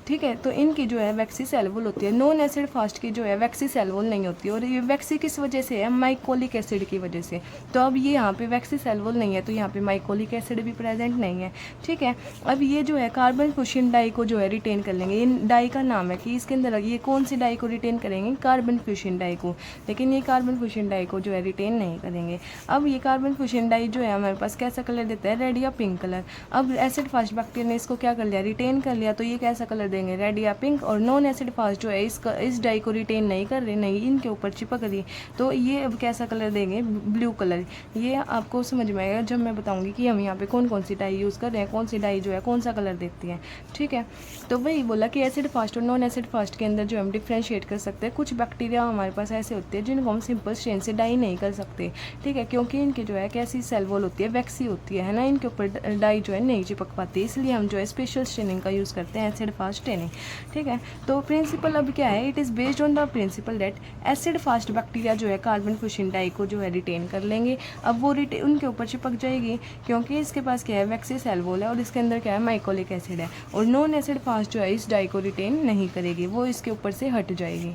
ठीक है। तो इनकी जो है वैक्सी सेल वॉल होती है। नॉन एसिड फास्ट की जो है वैक्सी सेल वॉल नहीं होती, और ये वैक्सी किस वजह से है, माइकोलिक एसिड की वजह से। तो अब ये यहाँ पे वैक्सी सेल वॉल नहीं है, तो यहाँ पे माइकोलिक एसिड भी प्रेजेंट नहीं है, ठीक है। अब ये जो है कार्बन फ्यूशन डाई को जो है रिटेन कर लेंगे। इन डाई का नाम है कि इसके अंदर ये कौन सी डाई को रिटेन करेंगे, कार्बन फ्यूशन डाई को। लेकिन ये कार्बन फ्यूशन डाई को जो है रिटेन नहीं करेंगे। अब ये कार्बन फ्यूशन डाई जो है हमारे पास कैसा कलर देता है, रेड या पिंक कलर। अब एसिड फास्ट बैक्टीरिया ने इसको क्या कर लिया, रिटेन कर लिया, तो ये कैसा कलर देंगे, रेड या पिंक। और नॉन एसिड फास्ट जो है इस डाई को रिटेन नहीं कर रहे, नहीं इनके ऊपर चिपक रही, तो ये अब कैसा कलर देंगे, ब्लू कलर। ये आपको समझ में आएगा जब मैं बताऊंगी कि हम यहाँ पे कौन कौन सी डाई यूज़ कर रहे हैं, कौन सी डाई जो है कौन सा कलर देती है, ठीक है। तो वही बोला कि एसिड फास्ट और नॉन एसिड फास्ट के अंदर जो हम डिफ्रेंशिएट कर सकते हैं। कुछ बैक्टीरिया हमारे पास ऐसे होते हैं जिनको हम सिंपल स्ट्रेन से डाई नहीं कर सकते, ठीक है, क्योंकि इनके जो है कैसी सेल वॉल होती है, वैक्सी होती है ना, इनके ऊपर डाई जो है नहीं चिपक पाती, इसलिए हम जो है स्पेशल स्ट्रेनिंग का यूज़ करते हैं, एसिड फास्ट स्ट्रेनिंग, ठीक है। तो प्रिंसिपल अब क्या है, it is based on the principal that acid fast bacteria जो है कार्बन फ्यूशन डाई को जो है रिटेन कर लेंगे। अब वो उनके ऊपर चिपक जाएगी, क्योंकि इसके पास क्या है, वैक्सी सेल वॉल है और इसके अंदर क्या है, माइकोलिक एसिड है। और नॉन एसिड फास्ट जो है इस डाई को रिटेन नहीं करेगी, वो इसके ऊपर से हट जाएगी।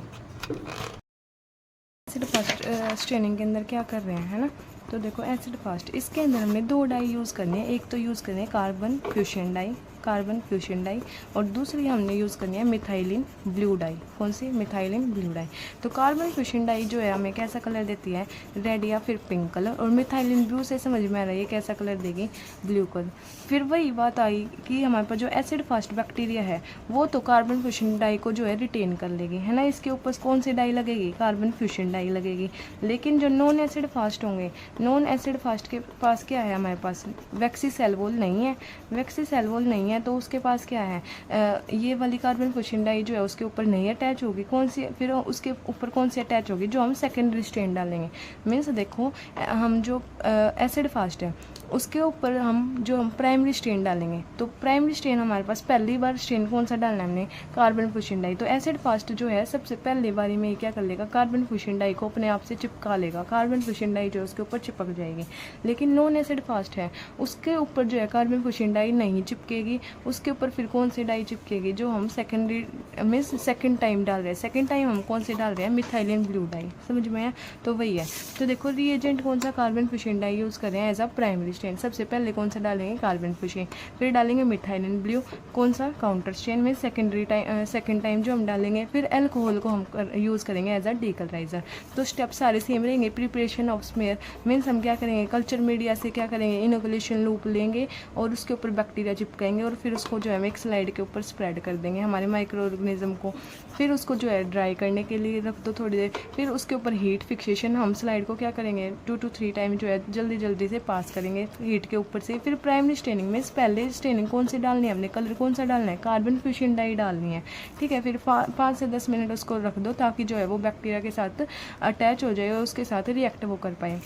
एसिड फास्ट स्ट्रेनिंग के अंदर क्या कर रहे हैं, है ना। तो देखो एसिड फास्ट, इसके अंदर हमने दो डाई यूज़ करनी है। एक तो यूज़ करनी है कार्बन फ्यूशन डाई, और दूसरी हमने यूज़ करनी है मिथाइलिन ब्लू डाई। कौन सी, मिथाइलिन ब्लू डाई। तो कार्बन फ्यूशन डाई जो है हमें कैसा कलर देती है, रेड या फिर पिंक कलर। और मिथाइलिन ब्लू से समझ में आ रहा है कैसा कलर देगी, ब्लू कलर। फिर वही बात आई कि हमारे पास जो एसिड फास्ट बैक्टीरिया है वो तो कार्बन फ्यूशन डाई को जो है रिटेन कर लेगी, है ना। इसके ऊपर कौन सी डाई लगेगी, कार्बन फ्यूशन डाई लगेगी। लेकिन जो नॉन एसिड फास्ट होंगे, नॉन एसिड फास्ट के पास क्या है, हमारे पास वैक्सी सेल वॉल नहीं है, वैक्सी सेल वॉल नहीं है, तो उसके पास क्या है, ये वाली कार्बन फ्यूशन डाई जो है उसके ऊपर नहीं अटैच होगी। कौन सी, फिर उसके ऊपर कौन सी अटैच होगी, जो हम सेकेंडरी स्ट्रेन डालेंगे। मीन्स देखो हम जो एसिड फास्ट है उसके ऊपर हम प्राइमरी स्ट्रेन डालेंगे, तो प्राइमरी स्ट्रेन हमारे पास पहली बार स्ट्रेन कौन सा डालना है हमने, कार्बन फ्यूशन डाई। तो एसिड फास्ट जो है सबसे पहले बारी में क्या कर लेगा, कार्बन फ्यूशन डाई को अपने आप से चिपका लेगा, कार्बन फ्यूशन डाई जो है उसके ऊपर चिपक जाएगी। लेकिन नॉन एसिड फास्ट है उसके ऊपर जो है कार्बन फ्यूशन डाई नहीं चिपकेगी, उसके ऊपर फिर कौन सी डाई चिपकेगी, जो हम सेकेंडरी मीन्स सेकेंड टाइम डाल रहे हैं। सेकेंड टाइम हम कौन सी डाल रहे हैं, मिथाइलिन ब्लू डाई, समझ में आया। तो वही है। तो देखो रिएजेंट कौन सा, कार्बन फ्यूशन डाई यूज़ कर रहे हैं एज अ प्राइमरी स्ट्रेन। सबसे पहले कौन सा डालेंगे, कार्बन फ्यूशन, फिर डालेंगे मिथाइलिन ब्लू, कौन सा, काउंटर स्ट्रेन में सेकेंड टाइम जो हम डालेंगे। फिर एल्कोहल को हम यूज़ करेंगे एज अ डीकलराइजर। तो स्टेप सारे सेम रहेंगे। प्रिपरेशन ऑफ स्मेयर मीन्स हम क्या करेंगे, कल्चर मीडिया से क्या करेंगे, इनोकुलेशन लूप लेंगे और उसके ऊपर बैक्टीरिया चिपकाएंगे और फिर उसको जो है एक स्लाइड के ऊपर स्प्रेड कर देंगे हमारे माइक्रो ऑर्गेनिज्म को। फिर उसको जो है ड्राई करने के लिए रख दो थोड़ी देर। फिर उसके ऊपर हीट फिक्सेशन, हम स्लाइड को क्या करेंगे 2 to 3 टाइम जो है जल्दी से पास करेंगे हीट के ऊपर से। फिर प्राइमरी स्टेनिंग में पहले स्टेनिंग कौन सी डालनी है, हमने कलर कौन सा डालना है, कार्बन फ्यूशन डाई डालनी है, ठीक है। फिर 5 से 10 मिनट उसको रख दो ताकि जो है वो बैक्टीरिया के साथ अटैच हो जाए और उसके साथ रिएक्ट वो कर पाए।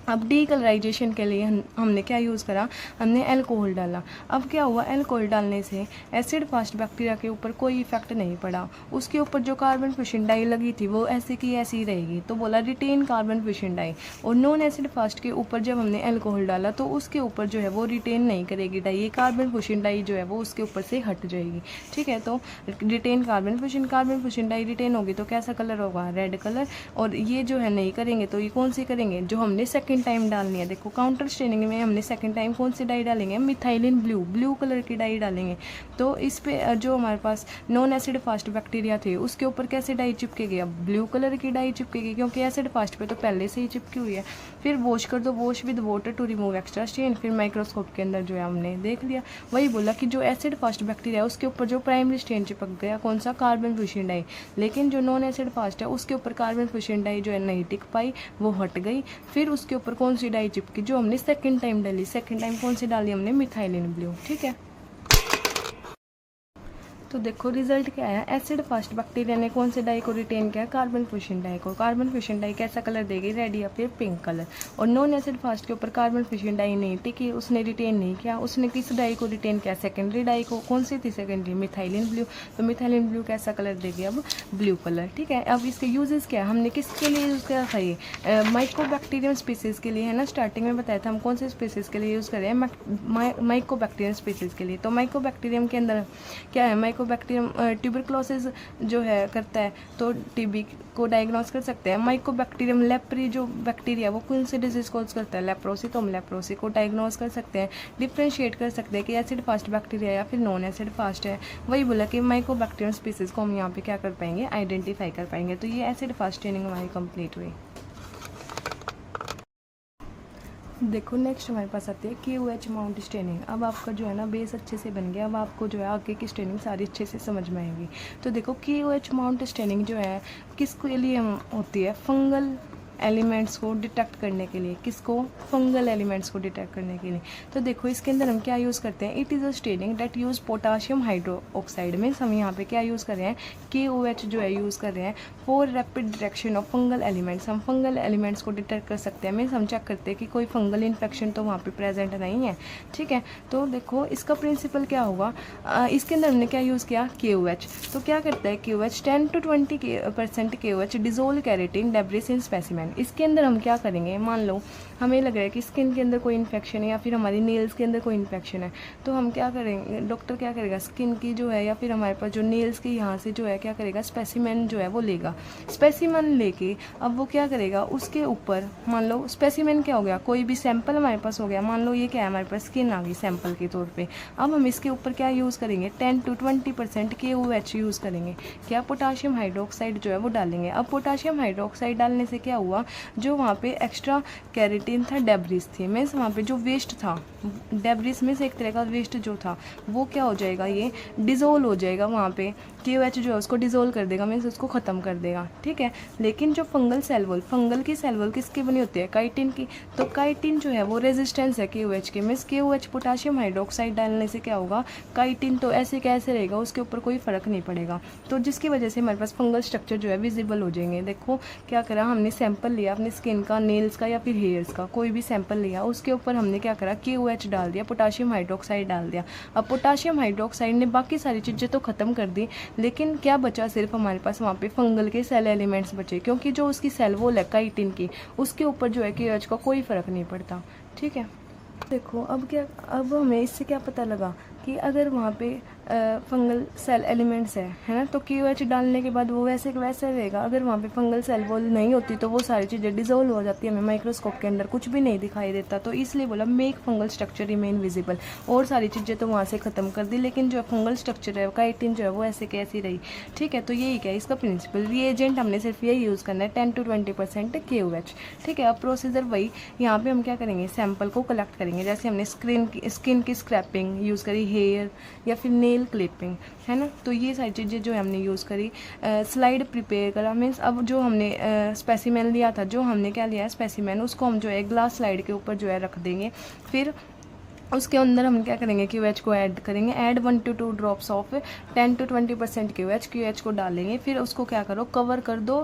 अब डीकलराइजेशन के लिए हमने क्या यूज़ करा, हमने अल्कोहल डाला। अब क्या हुआ, अल्कोहल डालने से एसिड फास्ट बैक्टीरिया के ऊपर कोई इफेक्ट नहीं पड़ा, उसके ऊपर जो कार्बन फ्यूशन डाई लगी थी वो ऐसे की ऐसी ही रहेगी। तो बोला रिटेन कार्बन फ्यूशन डाई। और नॉन एसिड फास्ट के ऊपर जब हमने अल्कोहल डाला तो उसके ऊपर जो है वो रिटेन नहीं करेगी डाई, ये कार्बन फ्यूशन डाई जो है वो उसके ऊपर से हट जाएगी, ठीक है। तो retain carbon fuchsin dye retain होगी तो कैसा कलर होगा, रेड कलर। और ये जो है नहीं करेंगे तो ये कौन सी करेंगे, जो हमने सेकेंड सेकंड टाइम डालनी है। देखो काउंटर स्टेनिंग में हमने सेकंड टाइम कौन सी डाई डालेंगे, मिथाइलिन ब्लू कलर की डाई डालेंगे। तो इस पे जो हमारे पास नॉन एसिड फास्ट बैक्टीरिया थे उसके ऊपर कैसे डाई चिपकेगी, अब ब्लू कलर की डाई चिपकेगी, क्योंकि एसिड फास्ट पे तो पहले से ही चिपकी हुई है। फिर वॉश कर दो, wash with water to remove extra stain. फिर माइक्रोस्कोप के अंदर जो है हमने देख लिया, वही बोला कि जो एसिड फास्ट बैक्टीरिया है उसके ऊपर जो प्राइमरी स्टेन चिपक गया, कौन सा, कार्बन फ्यूशन डाई। लेकिन जो नॉन एसिड फास्ट है उसके ऊपर कार्बन फ्यूशन डाई जो है नहीं टिक पाई, वो हट गई। फिर उसके ऊपर कौन सी डाई चिपकी, जो हमने सेकंड टाइम डाली। सेकंड टाइम कौन सी डाली हमने, मिथाइलिन ब्लू। ठीक है, तो देखो रिजल्ट क्या आया, एसिड फास्ट बैक्टीरिया ने कौन से डाई को रिटेन किया, कार्बन फ्यूशन डाई को। कार्बन फ्यूशन डाई कैसा कलर देगी, रेड या फिर पिंक कलर। और नॉन एसिड फास्ट के ऊपर कार्बन फ्यूशन डाई नहीं टिकी, उसने रिटेन नहीं किया। उसने किस डाई को रिटेन किया, सेकेंडरी डाई को। कौन सी थी सेकेंडरी, मिथाइलिन ब्लू। तो मिथाइलिन ब्लू कैसा कलर देगी, अब ब्लू कलर। ठीक है, अब इसके यूजेस क्या है, हमने किसके लिए यूज़ करा था, ये माइकोबैक्टीरियम स्पीसीज़ के लिए है ना। स्टार्टिंग में बताया था हम कौन से स्पीसीज़ के लिए यूज़ कर रहे हैं, माइकोबैक्टीरियम स्पीसीज़ के लिए। तो माइकोबैक्टीरियम के अंदर क्या है, माइकोबैक्टीरियम ट्यूबरक्लोसिस जो है करता है, तो टीबी को डायग्नोस कर सकते हैं। माइकोबैक्टीरियम लेप्री जो बैक्टीरिया वो कौन से डिजीज कॉज करता है, लेप्रोसी, तो हम लेप्रोसी को डायग्नोस कर सकते हैं। डिफ्रेंशिएट कर सकते हैं कि एसिड फास्ट बैक्टीरिया या फिर नॉन एसिड फास्ट है। वही बोला कि माइकोबैक्टीरियम स्पीसीज को हम यहाँ पे क्या कर पाएंगे, आइडेंटिफाई कर पाएंगे। तो ये एसिड फास्ट ट्रेनिंग हमारी कंप्लीट हुई। देखो नेक्स्ट हमारे पास आती है KOH माउंट स्टेनिंग। अब आपका जो है ना बेस अच्छे से बन गया, अब आपको जो है आगे की स्टेनिंग सारी अच्छे से समझ में आएगी। तो देखो KOH माउंट स्टेनिंग जो है किसके लिए होती है, फंगल एलिमेंट्स को डिटेक्ट करने के लिए। किसको, फंगल एलिमेंट्स को डिटेक्ट करने के लिए। तो देखो इसके अंदर हम क्या यूज़ करते हैं, it is a staining that use potassium hydroxide. Means हम यहाँ पे क्या यूज़ कर रहे हैं, KOH जो है यूज़ कर रहे हैं for rapid detection of fungal elements. हम फंगल एलिमेंट्स को डिटेक्ट कर सकते हैं। मीन्स हम चेक करते हैं कि कोई फंगल इन्फेक्शन तो वहाँ पे प्रेजेंट नहीं है। ठीक है, तो देखो इसका प्रिंसिपल क्या होगा, इसके अंदर हमने क्या यूज़ किया, KOH। तो क्या करता है KOH, 10 to 20% KOH dissolve keratin debris in specimen. इसके अंदर हम क्या करेंगे, मान लो हमें लग रहा है कि स्किन के अंदर कोई इन्फेक्शन है या फिर हमारी नेल्स के अंदर कोई इन्फेक्शन है, तो हम क्या करेंगे, डॉक्टर क्या करेगा, स्किन की जो है या फिर हमारे पास जो नेल्स की यहाँ से जो है क्या करेगा, स्पेसिमेन जो है वो लेगा। स्पेसिमेन लेके अब वो क्या करेगा, उसके ऊपर मान लो स्पेसिमेन क्या हो गया, कोई भी सैंपल हमारे पास हो गया, मान लो ये क्या है हमारे पास स्किन आ गई सैंपल के तौर पे। अब हम इसके ऊपर क्या यूज़ करेंगे, 10 to 20% KOH यूज़ करेंगे। क्या, पोटाशियम हाइड्रोक्साइड जो है वो डालेंगे। अब पोटाशियम हाइड्रोक्साइड डालने से क्या हुआ, जो वहाँ पे एक्स्ट्रा कैरेटिन था, डेब्रिस थी, मीन्स वहाँ पे जो वेस्ट था, डेब्रिस में से एक तरह का वेस्ट जो था वो क्या हो जाएगा, ये डिज़ोल्व हो जाएगा। वहाँ पे KOH जो है उसको डिज़ोल्व कर देगा, मीन्स उसको ख़त्म कर देगा। ठीक है, लेकिन जो फंगल सेल वॉल, फंगल की सेल वॉल किसकी बनी होती है, काइटिन की। तो काइटिन जो है वो रेजिस्टेंस है KOH के, मीन्स KOH पोटाशियम हाइड्रोक्साइड डालने से क्या होगा, काइटिन तो ऐसे कैसे रहेगा, उसके ऊपर कोई फ़र्क नहीं पड़ेगा। तो जिसकी वजह से हमारे पास फंगल स्ट्रक्चर जो है विजिबल हो जाएंगे। देखो क्या करा, हमने सैंपल लिया अपने स्किन का, नेल्स का या फिर हेयर्स का, कोई भी सैंपल लिया, उसके ऊपर हमने क्या करा, KOH डाल दिया, पोटाशियम हाइड्रोक्साइड डाल दिया। अब पोटाशियम हाइड्रोक्साइड ने बाकी सारी चीज़ें तो ख़त्म कर दी, लेकिन क्या बचा, सिर्फ हमारे पास वहाँ पे फंगल के सेल एलिमेंट्स बचे, क्योंकि जो उसकी सेल वॉल है काइटिन की, उसके ऊपर जो है KOH का कोई फ़र्क नहीं पड़ता। ठीक है, देखो अब क्या, अब हमें इससे क्या पता लगा कि अगर वहाँ पे फंगल सेल एलिमेंट्स है ना, तो KOH डालने के बाद वो वैसे वैसे रहेगा। अगर वहाँ पे फंगल सेल वॉल नहीं होती तो वो सारी चीज़ें डिजोल्व हो जाती है, हमें माइक्रोस्कोप के अंदर कुछ भी नहीं दिखाई देता। तो इसलिए बोला make fungal structure remain visible, और सारी चीज़ें तो वहाँ से ख़त्म कर दी, लेकिन जो फंगल स्ट्रक्चर है काइटिन जो है वो ऐसे कैसी रही। ठीक है, तो यही क्या है इसका प्रिंसिपल, रिएजेंट हमने सिर्फ यही यूज़ करना है, 10 to 20% KOH। ठीक है, अब प्रोसीजर वही, यहाँ पर हम क्या करेंगे, सैंपल को कलेक्ट करेंगे। जैसे हमने स्किन की स्क्रैपिंग यूज़ करी, हेयर या फिर नेल क्लिपिंग, है ना, तो ये सारी चीज़ें जो हमने यूज़ करी। स्लाइड प्रिपेयर करा, मीन्स अब जो हमने स्पेसिमेन लिया था, जो हमने क्या लिया है स्पेसिमेन, उसको हम जो है ग्लास स्लाइड के ऊपर जो है रख देंगे। फिर उसके अंदर हम क्या करेंगे, KOH को ऐड करेंगे, add 1 to 2 drops of 10 to 20% KOH को डालेंगे। फिर उसको क्या करो, कवर कर दो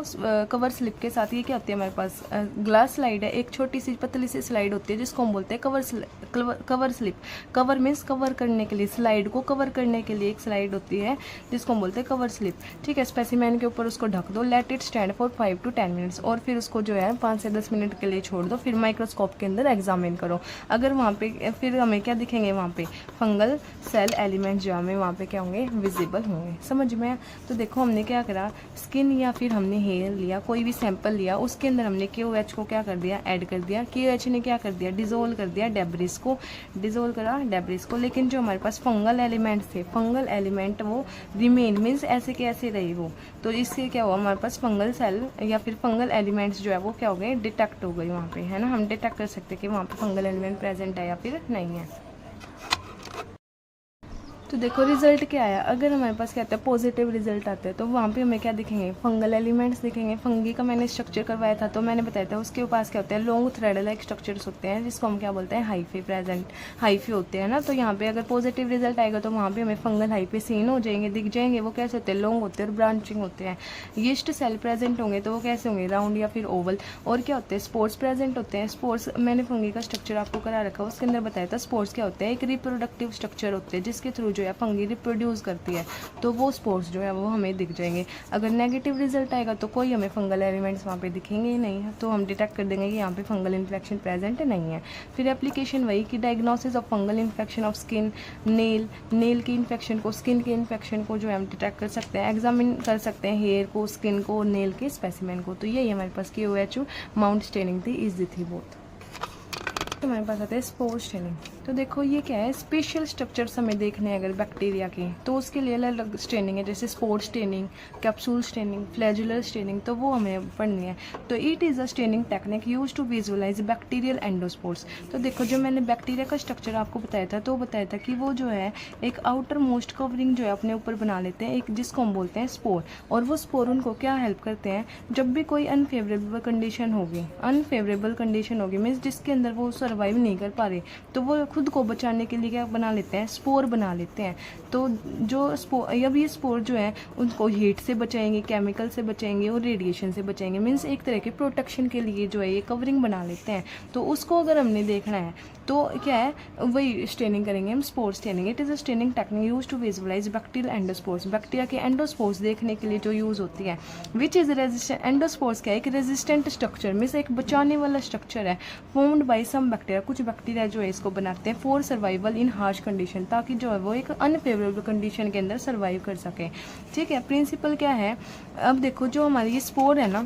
कवर स्लिप के साथ। ये क्या होती है हमारे पास, ग्लास स्लाइड है, एक छोटी सी पतली सी स्लाइड होती है जिसको हम बोलते हैं cover slip. Cover means cover करने के लिए, स्लाइड को कवर करने के लिए एक स्लाइड होती है जिसको हम बोलते हैं कवर स्लिप। ठीक है, स्पेसिमेन के ऊपर उसको ढक दो, let it stand for 5 to 10 minutes, और फिर उसको जो है 5 से 10 मिनट के लिए छोड़ दो। फिर माइक्रोस्कोप के अंदर एग्जामिन करो। अगर वहाँ पे फिर हमें क्या दिखेंगे वहाँ पे, फंगल सेल एलिमेंट्स जो हमें वहाँ पे क्या होंगे, विजिबल होंगे। समझ में? तो देखो हमने क्या करा, स्किन या फिर हमने हेयर लिया, कोई भी सैंपल लिया, उसके अंदर हमने KOH को क्या कर दिया, ऐड कर दिया। KOH ने क्या कर दिया, डिजोल्व कर दिया डेब्रिस को, डिजोल्व करा डेब्रिस को। लेकिन जो हमारे पास फंगल एलिमेंट्स थे, फंगल एलिमेंट वो रिमेन, मीन्स ऐसे के ऐसे रही वो। तो इससे क्या हुआ, हमारे पास फंगल सेल या फिर फंगल एलिमेंट्स जो है वो क्या हो गए, डिटेक्ट हो गई वहाँ पे, है ना। हम डिटेक्ट कर सकते हैं कि वहाँ पे फंगल एलिमेंट प्रेजेंट है या फिर नहीं है। तो देखो रिजल्ट क्या आया, अगर हमारे पास क्या आता है, पॉजिटिव रिजल्ट आता है, तो वहाँ पे हमें क्या दिखेंगे, फंगल एलिमेंट्स दिखेंगे। फंगी का मैंने स्ट्रक्चर करवाया था तो मैंने बताया था, उसके पास क्या होता है, लॉन्ग थ्रेड लाइक स्ट्रक्चर्स होते हैं, जिसको हम क्या बोलते हैं, हाइफे प्रेजेंट, हाइफे होते हैं ना। तो यहाँ पे अगर पॉजिटिव रिजल्ट आएगा तो वहाँ पे हमें फंगल हाइफे सीन हो जाएंगे, दिख जाएंगे। वो कैसे होते हैं, लॉन्ग होते हैं और ब्रांचिंग होते हैं। यीस्ट सेल प्रेजेंट होंगे तो वो कैसे होंगे, राउंड या फिर ओवल। और क्या होते हैं, स्पोर्स प्रेजेंट होते हैं। स्पोर्स मैंने फंगी का स्ट्रक्चर आपको करा रखा, उसके अंदर बताया था स्पोर्स क्या होते हैं, एक रिप्रोडक्टिव स्ट्रक्चर होते हैं, जिसके थ्रू जो है फंगी रिप्रोड्यूस करती है। तो वो स्पोर्स जो है वो हमें दिख जाएंगे। अगर नेगेटिव रिजल्ट आएगा तो कोई हमें फंगल एलिमेंट्स वहाँ पे दिखेंगे ही नहीं है, तो हम डिटेक्ट कर देंगे कि यहाँ पे फंगल इन्फेक्शन प्रेजेंट नहीं है। फिर एप्लीकेशन वही कि diagnosis of fungal infection of skin, nail की इन्फेक्शन को, स्किन के इन्फेक्शन को जो है हम डिटेक्ट कर सकते हैं, एग्जामिन कर सकते हैं हेयर को, स्किन को, नेल के स्पेसिमेन को। तो यही हमारे पास KOH माउंट स्टेनिंग थी, इजी थी बहुत। तो हमारे पास आते हैं स्पोर स्टेनिंग। तो देखो ये क्या है, स्पेशल स्ट्रक्चर्स हमें देखने हैं अगर बैक्टीरिया के, तो उसके लिए अलग अलग स्टेनिंग है, जैसे spore staining, capsule staining, flagellar staining, तो वो हमें पढ़नी है। तो it is a staining technique use to visualise bacterial endospores. तो देखो जो मैंने बैक्टीरिया का स्ट्रक्चर आपको बताया था, तो बताया था कि वो जो है एक आउटर मोस्ट कवरिंग जो है अपने ऊपर बना लेते हैं, एक जिसको हम बोलते हैं स्पोर। और वो स्पोर उनको क्या हेल्प करते हैं, जब भी कोई अनफेवरेबल कंडीशन होगी, अनफेवरेबल कंडीशन होगी मीन्स जिसके अंदर वो सर्वाइव नहीं कर पा रहे, तो वो खुद को बचाने के लिए क्या बना लेते हैं, स्पोर बना लेते हैं। तो जो स्पोर, अब ये स्पोर जो है उनको हीट से बचाएंगे, केमिकल से बचाएंगे और रेडिएशन से बचाएंगे, मीन्स एक तरह के प्रोटेक्शन के लिए जो है ये कवरिंग बना लेते हैं। तो उसको अगर हमने देखना है तो क्या है, वही स्टेनिंग करेंगे हम, spore staining. It is a staining technique use to visualise bacterial endospores, bacteria के एंडोस्पोर्स देखने के लिए जो यूज़ होती है। विच इज़ रेजिस्टेंट, एंडोस्पोर्स क्या है, एक रेजिस्टेंट स्ट्रक्चर मीन्स एक बचाने वाला स्ट्रक्चर है, फॉर्म्ड बाई सम बैक्टीरिया, कुछ बैक्टीरिया जो है इसको बनाते हैं for survival in harsh condition, ताकि जो है वो एक अनफेवरेबल कंडीशन के अंदर सर्वाइव कर सके। ठीक है, प्रिंसिपल क्या है, अब देखो जो हमारी ये स्पोर है ना,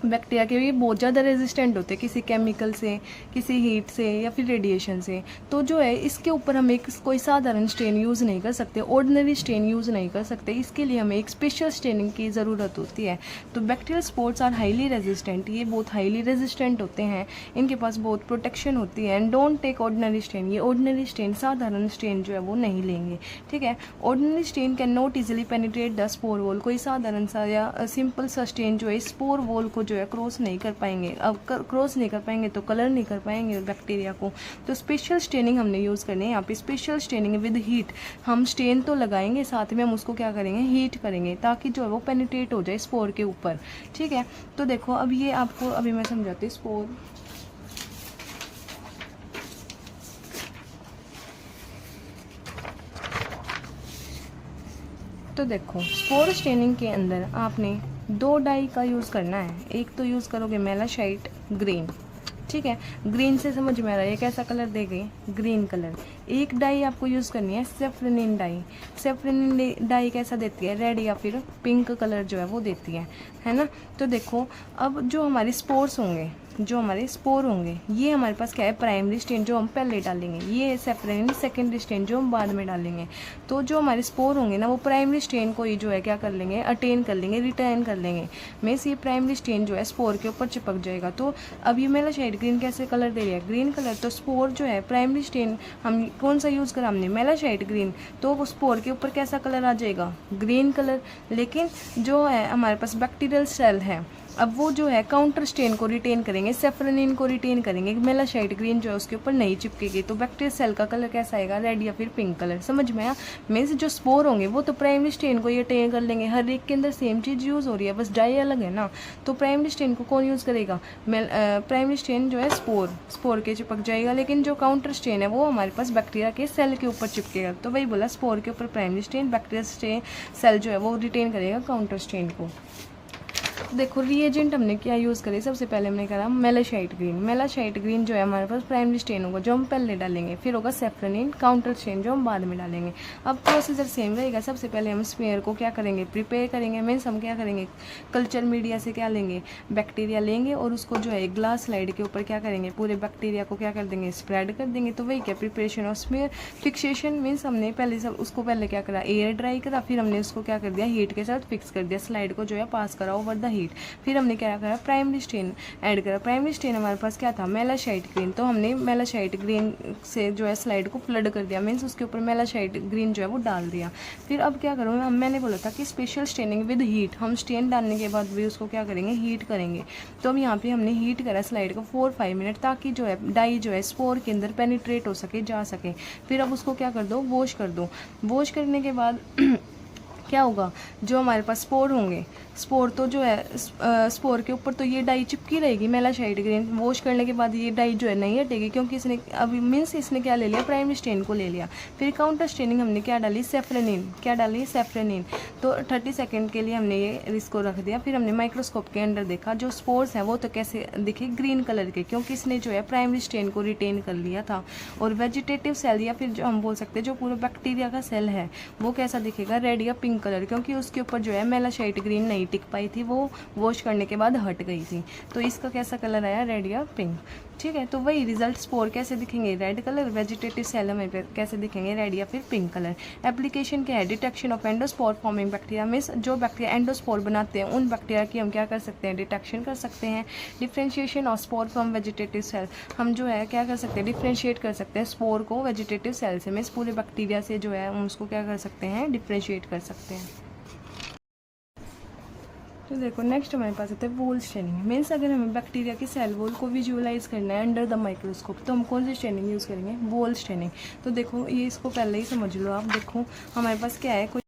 बैक्टीरिया के, ये बहुत ज़्यादा रेजिस्टेंट होते हैं किसी केमिकल से, किसी हीट से या फिर रेडिएशन से। तो जो है इसके ऊपर हम एक कोई साधारण स्टेन यूज़ नहीं कर सकते, ऑर्डिनरी स्टेन यूज़ नहीं कर सकते, इसके लिए हमें एक स्पेशल स्टेनिंग की ज़रूरत होती है। तो bacterial spores are highly resistant, ये बहुत हाईली रेजिस्टेंट होते हैं, इनके पास बहुत प्रोटेक्शन होती है। And don't take ordinary stain, ये ऑर्डिनरी स्टेन, साधारण स्टेन जो है वो नहीं लेंगे। ठीक है, ordinary stain can not easily penetrate the spore wall, कोई साधारण सा या सिंपल सा स्टेन जो है स्पोर वॉल को जो है क्रॉस नहीं कर पाएंगे। अब क्रॉस नहीं कर पाएंगे तो कलर नहीं कर पाएंगे बैक्टीरिया को। तो स्पेशल स्टेनिंग हमने यूज़ करनी है यहाँ पे, स्पेशल स्टेनिंग विद हीट। हम स्टेन तो लगाएंगे, साथ में हम उसको क्या करेंगे, हीट करेंगे, ताकि जो है वो पेनिट्रेट हो जाए स्पोर के ऊपर। ठीक है, तो देखो अब ये आपको अभी मैं समझाती हूँ स्पोर। तो देखो स्पोर स्टेनिंग के अंदर आपने 2 डाई का यूज़ करना है। एक तो यूज़ करोगे मेलाशाइट ग्रीन, ठीक है, ग्रीन से समझ में आ रहा है ये कैसा कलर देगी, ग्रीन कलर। एक डाई आपको यूज़ करनी है सेफ्रेनिन डाई। सेफ्रेनिन डाई कैसा देती है, रेड या फिर पिंक कलर जो है वो देती है ना। तो देखो अब जो हमारे स्पोर्स होंगे, जो हमारे स्पोर होंगे, ये हमारे पास क्या है, प्राइमरी स्टेन जो हम पहले डालेंगे, ये सेफ्रेनिन सेकेंडरी स्टेन जो हम बाद में डालेंगे। तो जो हमारे स्पोर होंगे ना, वो प्राइमरी स्टेन को ही जो है क्या कर लेंगे, अटेन कर लेंगे, रिटर्न कर लेंगे। मीन्स ये प्राइमरी स्टेन जो है स्पोर के ऊपर चिपक जाएगा। तो अब ये मेलाशाइट ग्रीन कैसे कलर दे रही है, ग्रीन कलर। तो स्पोर जो है प्राइमरी स्टेन हम कौन सा यूज़ करा हमने, मेलाशाइट ग्रीन, तो वो स्पोर के ऊपर कैसा कलर आ जाएगा, ग्रीन कलर। लेकिन जो है हमारे पास बैक्टीरियल सेल है, अब वो जो है काउंटर स्टेन को रिटेन करेंगे, सेफ्रेनिन को रिटेन करेंगे, मेलाशाइट ग्रीन जो है उसके ऊपर नहीं चिपकेगी। तो बैक्टीरियल सेल का कलर कैसा आएगा, रेड या फिर पिंक कलर। समझ में आया। मीन्स जो स्पोर होंगे वो तो प्राइमरी स्टेन को ये अटेन कर लेंगे, हर एक के अंदर सेम चीज़ यूज़ हो रही है, बस डाई अलग है ना। तो प्राइमरी स्टेन को कौन यूज़ करेगा, प्राइमरी स्टेन जो है स्पोर के चिपक जाएगा। लेकिन जो काउंटर स्टेन है वो हमारे पास बैक्टीरिया के सेल के ऊपर चिपकेगा। तो वही बोला, स्पोर के ऊपर प्राइमरी स्टेन, बैक्टीरियल सेल जो है वो रिटेन करेगा काउंटर स्टेन को। तो देखो रिएजेंट हमने क्या यूज़ करे, सबसे पहले हमने करा मेलाशाइट ग्रीन। मेलाशाइट ग्रीन जो है हमारे पास प्राइमरी स्टेन होगा जो हम पहले डालेंगे, फिर होगा सेफ्रोनिन काउंटर स्टेन जो हम बाद में डालेंगे। अब प्रोसीजर सेम रहेगा, सबसे पहले हम स्मेयर को क्या करेंगे, प्रिपेयर करेंगे। मीन्स हम क्या करेंगे, कल्चर मीडिया से क्या लेंगे, बैक्टीरिया लेंगे और उसको जो है ग्लास स्लाइड के ऊपर क्या करेंगे, पूरे बैक्टीरिया को क्या कर देंगे, स्प्रेड कर देंगे। तो वही क्या preparation of smear. Fixation means हमने पहले सब उसको पहले क्या करा, एयर ड्राई करा, फिर हमने उसको क्या कर दिया, हीट के साथ फिक्स कर दिया, स्लाइड को जो है पास करा ओवर द हीट। फिर हमने क्या करा, प्राइमरी स्टेन ऐड करा। प्राइमरी स्टेन हमारे पास क्या था, मेलाशाइट ग्रीन। तो हमने मेलाशाइट ग्रीन से जो है स्लाइड को फ्लड कर दिया, मीन्स उसके ऊपर मेलाशाइट ग्रीन जो है वो डाल दिया। फिर अब क्या करूँगा, मैंने बोला था कि स्पेशल स्टेनिंग विद हीट, हम स्टेन डालने के बाद भी उसको क्या करेंगे, हीट करेंगे। तो अब यहाँ पे हमने हीट करा स्लाइड को 4-5 मिनट, ताकि जो है डाई जो है स्पोर के अंदर पेनिट्रेट हो सके, जा सके। फिर अब उसको क्या कर दो, वॉश कर दो। वॉश करने के बाद क्या होगा, जो हमारे पास स्पोर होंगे, स्पोर तो जो है स्पोर के ऊपर तो ये डाई चिपकी रहेगी मेलाशाइट ग्रीन। वॉश करने के बाद ये डाई जो है नहीं हटेगी, क्योंकि इसने अभी मीन्स इसने क्या ले लिया, प्राइमरी स्टेन को ले लिया। फिर काउंटर स्टेनिंग हमने क्या डाली, सेफ्रोनिन। क्या डाली, सेफ्रोनिन। तो 30 सेकेंड के लिए हमने ये इसको रख दिया। फिर हमने माइक्रोस्कोप के अंदर देखा, जो स्पोर्स हैं वो तो कैसे दिखे, ग्रीन कलर के, क्योंकि इसने जो है प्राइमरी स्टेन को रिटेन कर लिया था। और वेजिटेटिव सेल या फिर जो हम बोल सकते हैं जो पूरा बैक्टीरिया का सेल है वो कैसा दिखेगा, रेड या पिंक कलर, क्योंकि उसके ऊपर जो है मेलाशाइट ग्रीन नहीं टिक पाई थी, वो वॉश करने के बाद हट गई थी। तो इसका कैसा कलर आया, रेड या पिंक। ठीक है, तो वही रिजल्ट, स्पोर कैसे दिखेंगे, रेड कलर, वेजिटेटिव सेल हमें कैसे दिखेंगे, रेड या फिर पिंक कलर। एप्लीकेशन क्या है, detection of endospore forming bacteria, means जो बैक्टीरिया एंडोस्पोर बनाते हैं उन बैक्टीरिया की हम क्या कर सकते हैं, डिटेक्शन कर सकते हैं। Differentiation of spore from vegetative cell, हम जो है क्या कर सकते हैं, डिफ्रेंशिएट कर सकते हैं स्पोर को वेजिटेटिव सेल से, मीन्स पूरे बैक्टीरिया से जो है हम उसको क्या कर सकते हैं, डिफ्रेंशिएट कर सकते हैं। तो देखो नेक्स्ट हमारे पास आता है वॉल स्टेनिंग। मीन्स अगर हमें बैक्टीरिया की सेल वॉल को विजुअलाइज करना है अंडर द माइक्रोस्कोप, तो हम कौन सी स्टेनिंग यूज़ करेंगे, वॉल स्टेनिंग। तो देखो ये इसको पहले ही समझ लो आप। देखो हमारे पास क्या है, कोई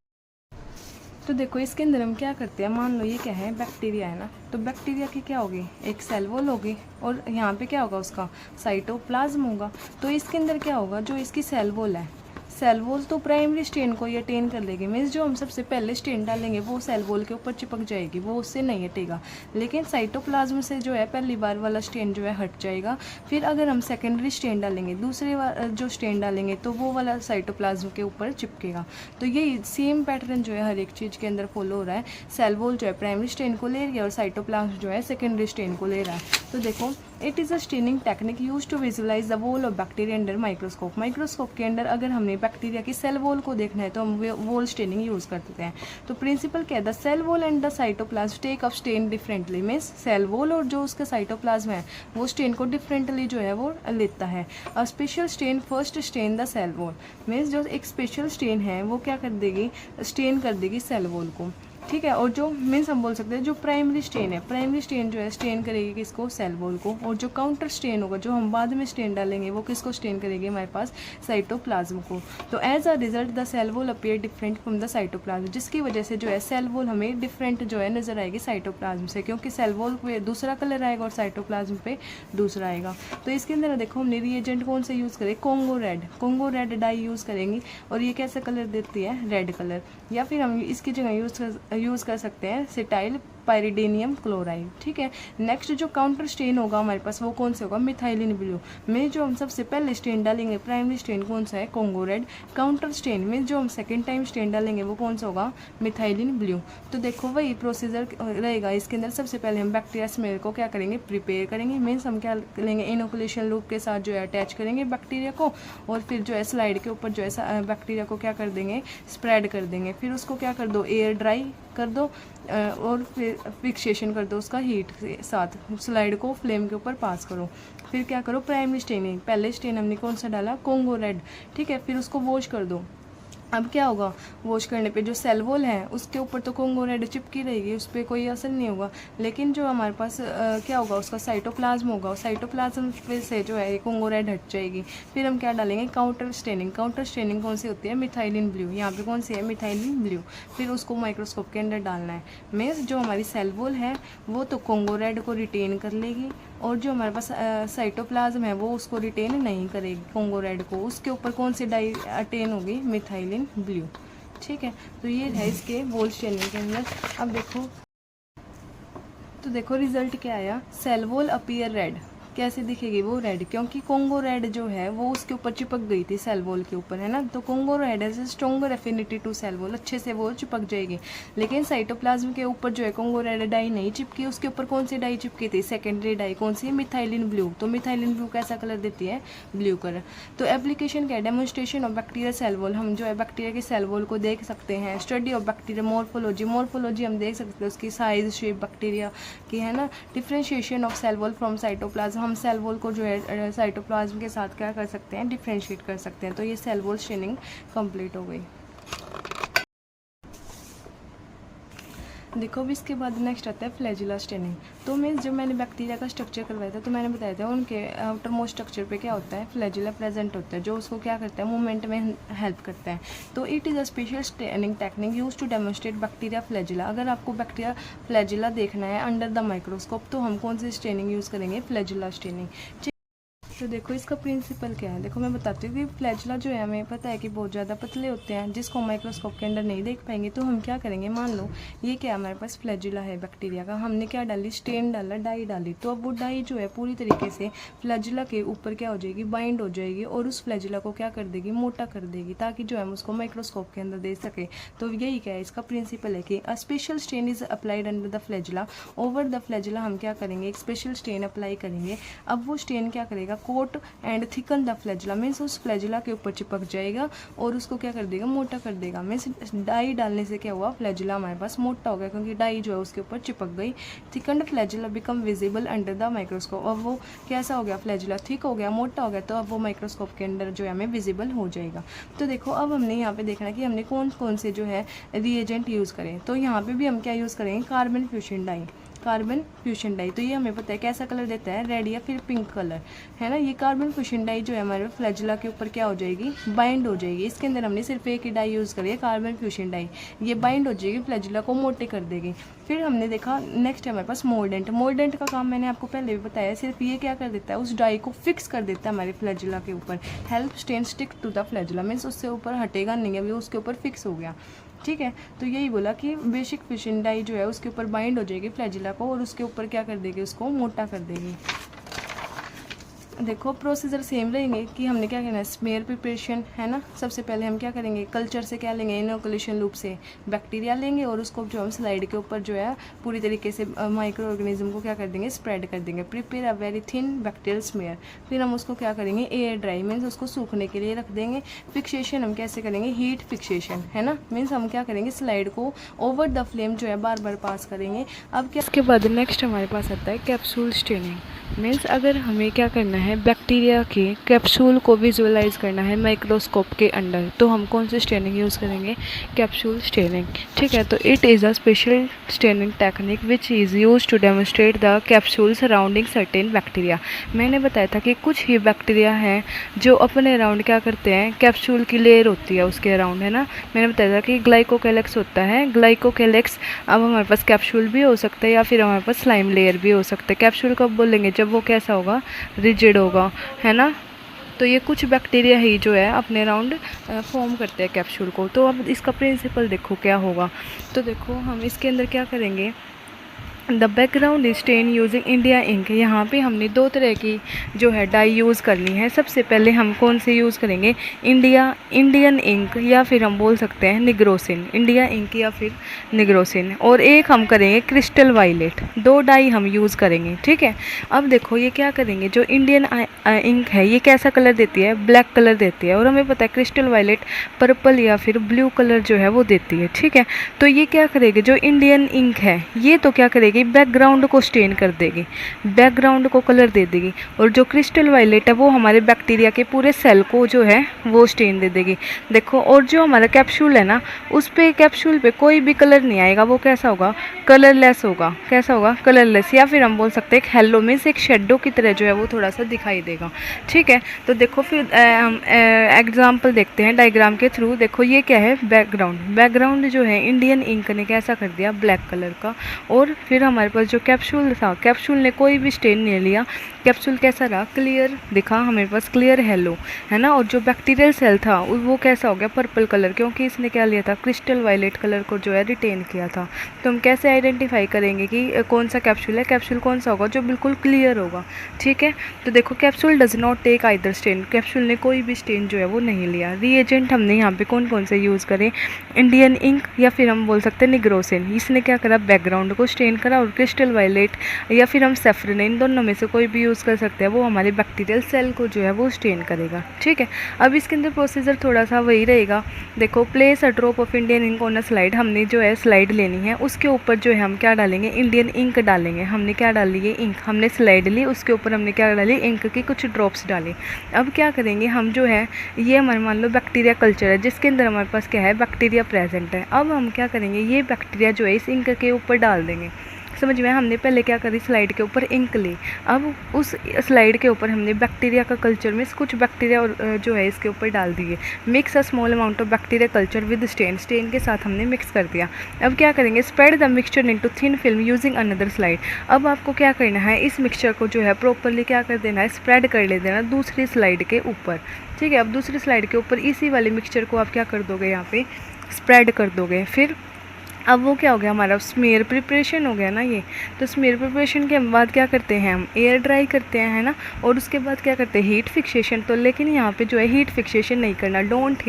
तो देखो इसके अंदर हम क्या करते हैं, मान लो ये क्या है, बैक्टीरिया है ना। तो बैक्टीरिया की क्या होगी, एक सेल वॉल होगी और यहाँ पे क्या होगा, उसका साइटोप्लाज्म होगा। तो इसके अंदर क्या होगा, जो इसकी सेल वॉल है, सेल वॉल तो प्राइमरी स्टेन को ये अटेन कर लेगी। मीन्स जो हम सबसे पहले स्टेन डालेंगे वो सेल वॉल के ऊपर चिपक जाएगी, वो उससे नहीं हटेगा। लेकिन साइटोप्लाज्म से जो है पहली बार वाला स्टेन जो है हट जाएगा। फिर अगर हम सेकेंडरी स्टेन डालेंगे, दूसरे जो स्टेन डालेंगे, तो वो वाला साइटोप्लाज्म के ऊपर चिपकेगा। तो ये सेम पैटर्न जो है हर एक चीज़ के अंदर फॉलो हो रहा है। सेल वॉल जो है प्राइमरी स्टेन को ले रही है और साइटोप्लाज्म जो है सेकेंडरी स्टेन को ले रहा है। तो देखो it is a staining technique use to visualise the wall of bacteria under microscope. Microscope के अंदर अगर हमने बैक्टीरिया की सेल वॉल को देखना है तो हम वॉल स्टेनिंग यूज़ करते हैं। तो प्रिंसिपल क्या है, the cell wall and the cytoplasm take up stain differently. Means cell wall और जो उसका साइटोप्लाज्म है वो स्टेन को डिफरेंटली जो है वो लेता है। A special stain first stain the cell wall. Means जो एक स्पेशल स्टेन है वो क्या कर देगी, स्टेन कर देगी सेल वॉल को। ठीक है, और जो मीन्स हम बोल सकते हैं जो प्राइमरी स्टेन है, प्राइमरी स्टेन जो है स्टेन करेगी किसको, सेल वॉल को। और जो काउंटर स्टेन होगा, जो हम बाद में स्टेन डालेंगे, वो किसको स्टेन करेगी, हमारे पास साइटोप्लाज्म को। तो as a result the cell wall appear different from the cytoplasm, जिसकी वजह से जो है सेल वॉल हमें डिफरेंट जो है नजर आएगी साइटोप्लाज्म से, क्योंकि सेल वॉल पे दूसरा कलर आएगा और साइटोप्लाज्म पे दूसरा आएगा। तो इसके अंदर देखो हमने रिएजेंट कौन से यूज़ करें, कोंगो रेड डाई यूज़ करेंगी और ये कैसा कलर देती है, रेड कलर। या फिर हम इसकी जगह यूज़ कर सकते हैं सिटाइल पाइरिडीनियम क्लोराइड। ठीक है, नेक्स्ट जो काउंटर स्टेन होगा हमारे पास वो कौन सा होगा, मिथाइलिन ब्लू। में जो हम सबसे पहले स्टेन डालेंगे प्राइमरी स्टेन कौन सा है, कोंगो रेड। काउंटर स्टेन में जो हम सेकेंड टाइम स्टेन डालेंगे वो कौन सा होगा, मिथाइलिन ब्लू। तो देखो वही प्रोसीजर रहेगा। इसके अंदर सबसे पहले हम बैक्टीरिया स्मेयर को क्या करेंगे, प्रिपेयर करेंगे। मीन्स हम क्या करेंगे, इनोकुलेशन लूप के साथ जो है अटैच करेंगे बैक्टीरिया को, और फिर जो है स्लाइड के ऊपर जो है बैक्टीरिया को क्या कर देंगे, स्प्रेड कर देंगे। फिर उसको क्या कर दो, एयर ड्राई कर दो और फिर फिक्सेशन कर दो उसका हीट के साथ, स्लाइड को फ्लेम के ऊपर पास करो। फिर क्या करो, प्राइमरी स्टेनिंग, पहले स्टेन हमने कौन सा डाला, कोंगो रेड। ठीक है, फिर उसको वॉश कर दो। अब क्या होगा, वॉश करने पे जो सेल वॉल है उसके ऊपर तो कोंगो रेड चिपकी रहेगी, उस पर कोई असर नहीं होगा। लेकिन जो हमारे पास क्या होगा, उसका साइटोप्लाज्म होगा, और साइटोप्लाज्म पे से जो है कोंगो रेड हट जाएगी। फिर हम क्या डालेंगे, काउंटर स्टेनिंग। काउंटर स्टेनिंग कौन सी होती है, मिथाइलिन ब्लू। यहाँ पे कौन सी है, मिथाइलिन ब्लू। फिर उसको माइक्रोस्कोप के अंदर डालना है। मीन्स जो हमारी सेल वॉल है वो तो कोंगो रेड को रिटेन कर लेगी, और जो हमारे पास साइटोप्लाज्म है वो उसको रिटेन नहीं करेगी, कोंगो रेड को। उसके ऊपर कौन सी डाई अटेन होगी, मिथाइलिन ब्लू। ठीक है, तो ये है इसके वॉल स्टेनिंग के अंदर। अब देखो तो देखो रिजल्ट क्या आया, सेल वॉल अपीयर रेड। कैसे दिखेगी वो रेड, क्योंकि कोंगो रेड जो है वो उसके ऊपर चिपक गई थी सेल वॉल के ऊपर, है ना। तो Congo red as stronger affinity to cell wall, अच्छे से वो चिपक जाएगी। लेकिन साइटोप्लाज्म के ऊपर जो है कोंगो रेड डाई नहीं चिपकी, उसके ऊपर कौन सी डाई चिपकी थी, सेकेंडरी डाई, कौन सी, मिथाइलिन ब्लू। तो मिथाइलिन ब्लू कैसा कलर देती है, ब्लू कलर। तो एप्लीकेशन क्या है, demonstration of bacteria cell wall, हम जो है बैक्टीरिया के सेल वॉल को देख सकते हैं। Study of bacteria morphology, morphology हम देख सकते हैं उसकी साइज शेप बैक्टीरिया की, है ना। Differentiation of cell wall from cytoplasm, हम सेल वॉल को जो है साइटोप्लाज्म के साथ क्या कर सकते हैं, डिफ्रेंशिएट कर सकते हैं। तो ये सेल वॉल स्टेनिंग कंप्लीट हो गई। देखो अब इसके बाद नेक्स्ट आता है फ्लैजिला स्टेनिंग। तो मैं जब मैंने बैक्टीरिया का स्ट्रक्चर करवाया था तो मैंने बताया था उनके आउटर मोस्ट स्ट्रक्चर पे क्या होता है, फ्लैजिला प्रेजेंट होता है, जो उसको क्या करता है, मूवमेंट में हेल्प करता है। तो it is a special staining technique use to demonstrate bacteria flagella. अगर आपको बैक्टीरिया फ्लैजिला देखना है अंडर द माइक्रोस्कोप तो हम कौन सी स्टेनिंग यूज़ करेंगे, फ्लैजिला स्टेनिंग। तो देखो इसका प्रिंसिपल क्या है, देखो मैं बताती हूँ कि फ्लैजिला जो है हमें पता है कि बहुत ज़्यादा पतले होते हैं जिसको माइक्रोस्कोप के अंदर नहीं देख पाएंगे। तो हम क्या करेंगे, मान लो ये क्या हमारे पास फ्लैजिला है बैक्टीरिया का, हमने क्या डाली, स्टेन डाला, डाई डाली। तो अब वो डाई जो है पूरी तरीके से फ्लैजिला के ऊपर क्या हो जाएगी, बाइंड हो जाएगी और उस फ्लैजिला को क्या कर देगी, मोटा कर देगी, ताकि जो है हम उसको माइक्रोस्कोप के अंदर देख सके। तो यही क्या है, इसका प्रिंसिपल है कि अ special stain is applied under the flagella, over the flagella हम क्या करेंगे, एक स्पेशल स्टेन अप्लाई करेंगे। अब वो स्टेन क्या करेगा, coat and thicken the flagella, means उस फ्लैजिला के ऊपर चिपक जाएगा और उसको क्या कर देगा, मोटा कर देगा। मीन्स डाई डालने से क्या हुआ, फ्लैजिला हमारे पास मोटा हो गया क्योंकि डाई जो है उसके ऊपर चिपक गई। Thicken flagella become visible under the microscope. अब वो कैसा हो गया, फ्लैजिला थिक हो गया, मोटा हो गया, तो अब वो माइक्रोस्कोप के अंदर जो है हमें विजिबल हो जाएगा। तो देखो अब हमने यहाँ पे देखना कि हमने कौन कौन से जो है रिएजेंट यूज़ करें। तो यहाँ पे भी हम क्या यूज़ करेंगे, carbon fuchsin dye, carbon fuchsin dye. तो ये हमें पता है कैसा कलर देता है, रेड या फिर पिंक कलर, है ना। ये कार्बन फ्यूशन डाई जो है हमारे फ्लैजिला के ऊपर क्या हो जाएगी, बाइंड हो जाएगी। इसके अंदर हमने सिर्फ एक ही डाई यूज़ करी है, कार्बन फ्यूशन डाई, ये बाइंड हो जाएगी, फ्लैजिला को मोटे कर देगी। फिर हमने देखा नेक्स्ट है हमारे पास मोल्डेंट। मोल्डेंट का काम मैंने आपको पहले भी बताया, सिर्फ ये क्या कर देता है, उस डाई को फिक्स कर देता है हमारे फ्लैजिला के ऊपर। Help stain stick to the flagella, means उससे ऊपर हटेगा नहीं है, वो उसके ऊपर फिक्स हो गया, ठीक है। तो यही बोला कि बेसिक फिशिंग डाई जो है उसके ऊपर बाइंड हो जाएगी फ्लैजिला को और उसके ऊपर क्या कर देगी, उसको मोटा कर देगी। देखो प्रोसीजर सेम रहेंगे कि हमने क्या करना है, स्मेयर प्रिपरेशन, है ना। सबसे पहले हम क्या करेंगे, कल्चर से क्या लेंगे, इनोकुलेशन लूप से बैक्टीरिया लेंगे और उसको जो हम स्लाइड के ऊपर जो है पूरी तरीके से माइक्रो ऑर्गेनिज्म को क्या कर देंगे, स्प्रेड कर देंगे। Prepare a very thin bacterial smear, फिर हम उसको क्या करेंगे, एयर ड्राई, मीन्स उसको सूखने के लिए रख देंगे। फिक्सेशन हम कैसे करेंगे, हीट फिक्सेशन, है ना। मीन्स हम क्या करेंगे, स्लाइड को ओवर द फ्लेम जो है बार बार पास करेंगे। अब क्या, इसके बाद नेक्स्ट हमारे पास आता है कैप्सूल स्टेनिंग। मीन्स अगर हमें क्या करना है, बैक्टीरिया के कैप्सूल को विजुअलाइज करना है माइक्रोस्कोप के अंडर, तो हम कौन सी स्टेनिंग यूज़ करेंगे, कैप्सूल स्टेनिंग, ठीक है। तो it is a special staining technique which is use to demonstrate the capsule surrounding certain bacteria. मैंने बताया था कि कुछ ही बैक्टीरिया हैं जो अपने अराउंड क्या करते हैं, कैप्सूल की लेयर होती है उसके अराउंड, है ना। मैंने बताया था कि ग्लाइकोकेलेक्स होता है, ग्लाइकोकेलेक्स। अब हमारे पास कैप्सूल भी हो सकता है या फिर हमारे पास स्लाइम लेयर भी हो सकता है। कैप्सूल कब बोलेंगे, जब वो कैसा होगा, रिजिड होगा, है ना। तो ये कुछ बैक्टीरिया ही जो है अपने राउंड फॉर्म करते हैं कैप्सूल को। तो अब इसका प्रिंसिपल देखो क्या होगा। तो देखो हम इसके अंदर क्या करेंगे, the background is stain using India ink. यहाँ पे हमने दो तरह की जो है डाई यूज़ करनी है। सबसे पहले हम कौन से यूज़ करेंगे, इंडियन इंक या फिर हम बोल सकते हैं निग्रोसिन, इंडिया इंक या फिर निग्रोसिन। और एक हम करेंगे क्रिस्टल वायलेट, दो डाई हम यूज़ करेंगे, ठीक है। अब देखो ये क्या करेंगे, जो इंडियन इंक है ये कैसा कलर देती है, ब्लैक कलर देती है, और हमें पता है क्रिस्टल वायलेट पर्पल या फिर ब्लू कलर जो है वो देती है, ठीक है। तो ये क्या करेगी, जो इंडियन इंक है ये तो क्या करेगी, बैकग्राउंड को स्टेन कर देगी, बैकग्राउंड को कलर दे देगी। और जो क्रिस्टल वायलेट है वो हमारे बैक्टीरिया के पूरे सेल को जो है वो स्टेन दे देगी। देखो, और जो हमारा कैप्सूल है ना, उस पे कैप्सूल पे कोई भी कलर नहीं आएगा, वो कैसा होगा, कलरलेस होगा। कैसा होगा, कलरलेस, या फिर हम बोल सकते हैं एक हेलो मीन्स एक शेडो की तरह जो है वो थोड़ा सा दिखाई देगा, ठीक है। तो देखो फिर हम एग्जाम्पल देखते हैं डायग्राम के थ्रू। देखो ये क्या है, बैकग्राउंड जो है इंडियन इंक ने कैसा कर दिया, ब्लैक कलर का। और फिर हमारे पास जो कैप्सूल था, कैप्सूल ने कोई भी स्टेन नहीं लिया। कैप्सूल कैसा रहा, क्लियर दिखा हमारे पास, क्लियर येलो है ना। और जो बैक्टीरियल सेल था वो कैसा हो गया, पर्पल कलर, क्योंकि इसने क्या लिया था, क्रिस्टल वायलेट कलर को जो है रिटेन किया था। तो हम कैसे आइडेंटिफाई करेंगे कि कौन सा कैप्सूल है, कैप्सूल कौन सा होगा जो बिल्कुल क्लियर होगा। ठीक है, तो देखो capsule does not take either stain, capsule ने कोई भी स्टेन जो है वो नहीं लिया। रीएजेंट हमने यहाँ पे कौन कौन से यूज़ करें, इंडियन इंक या फिर हम बोल सकते हैं निग्रोसिन। इसने क्या करा, बैकग्राउंड को स्टेन करा। और क्रिस्टल वायलेट या फिर हम सेफ्रिन, इन दोनों में से कोई भी यूज़ कर सकते हैं, वो हमारे बैक्टीरियल सेल को जो है वो स्टेन करेगा। ठीक है, अब इसके अंदर प्रोसीजर थोड़ा सा वही रहेगा। देखो, place a drop of Indian ink on a slide, हमने जो है स्लाइड लेनी है, उसके ऊपर जो है हम क्या डालेंगे, इंडियन इंक डालेंगे। हमने क्या डाली है, इंक, हमने स्लाइड ली, उसके ऊपर हमने क्या डाली, इंक की कुछ ड्रॉप्स डाली। अब क्या करेंगे हम, जो है ये हमारे मान लो बैक्टीरिया कल्चर है जिसके अंदर हमारे पास क्या है, बैक्टीरिया प्रेजेंट है। अब हम क्या करेंगे, ये बैक्टीरिया जो है इस इंक के ऊपर डाल देंगे। समझ में, हमने पहले क्या करी, स्लाइड के ऊपर इंक ली, अब उस स्लाइड के ऊपर हमने बैक्टीरिया का कल्चर में कुछ बैक्टीरिया और जो है इसके ऊपर डाल दिए। Mix a small amount of bacteria culture with stain, stain के साथ हमने मिक्स कर दिया। अब क्या करेंगे, spread the mixture into thin film using another slide. अब आपको क्या करना है, इस मिक्सचर को जो है प्रॉपरली क्या कर देना है, स्प्रेड कर ले देना दूसरी स्लाइड के ऊपर। ठीक है, अब दूसरी स्लाइड के ऊपर इसी वाले मिक्सचर को आप क्या कर दोगे, यहाँ पे स्प्रेड कर दोगे। फिर अब वो क्या हो गया, हमारा स्मेयर प्रिपरेशन हो गया ना ये। तो स्मेयर प्रिपरेशन के बाद क्या करते हैं हम, एयर ड्राई करते हैं, है ना। और उसके बाद क्या करते हैं, हीट फिक्सेशन। तो लेकिन यहाँ पे जो है हीट फिक्सेशन नहीं करना, डोंट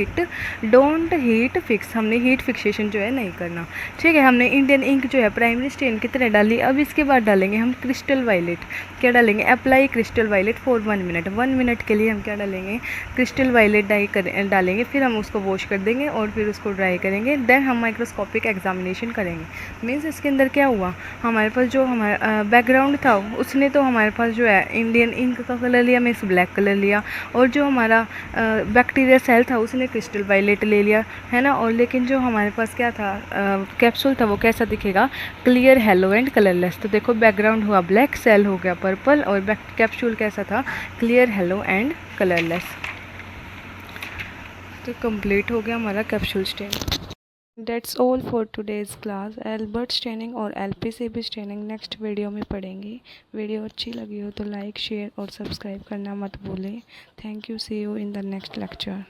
हीट फिक्स, हमने हीट फिक्सेशन जो है नहीं करना। ठीक है, हमने इंडियन इंक जो है प्राइमरी स्टेन की तरह डाली। अब इसके बाद डालेंगे हम क्रिस्टल वायलेट। क्या डालेंगे, apply crystal violet for 1 minute. 1 minute के लिए हम क्या डालेंगे, क्रिस्टल वायलेट डालेंगे। फिर हम उसको वॉश कर देंगे और फिर उसको ड्राई करेंगे। देन हम माइक्रोस्कोपिक एग्जामिनेशन करेंगे। मीन्स इसके अंदर क्या हुआ, हमारे पास जो हमारा बैकग्राउंड था उसने तो हमारे पास जो है इंडियन इंक का कलर लिया, मीन्स ब्लैक कलर लिया। और जो हमारा बैक्टीरिया सेल था उसने क्रिस्टल वायलेट ले लिया, है ना। और लेकिन जो हमारे पास क्या था, कैप्सूल था, वो कैसा दिखेगा, क्लियर येलो एंड कलरलेस। तो देखो, बैकग्राउंड हुआ ब्लैक, सेल हो गया पर्पल, और कैप्सूल कैसा था, क्लियर येलो एंड कलरलेस। तो कंप्लीट हो गया हमारा capsule stain. That's all for today's class। Albert staining और LPCB स्टेनिंग नेक्स्ट वीडियो में पढ़ेंगे। वीडियो अच्छी लगी हो तो लाइक, शेयर और सब्सक्राइब करना मत भूलें। Thank you, see you in the next lecture.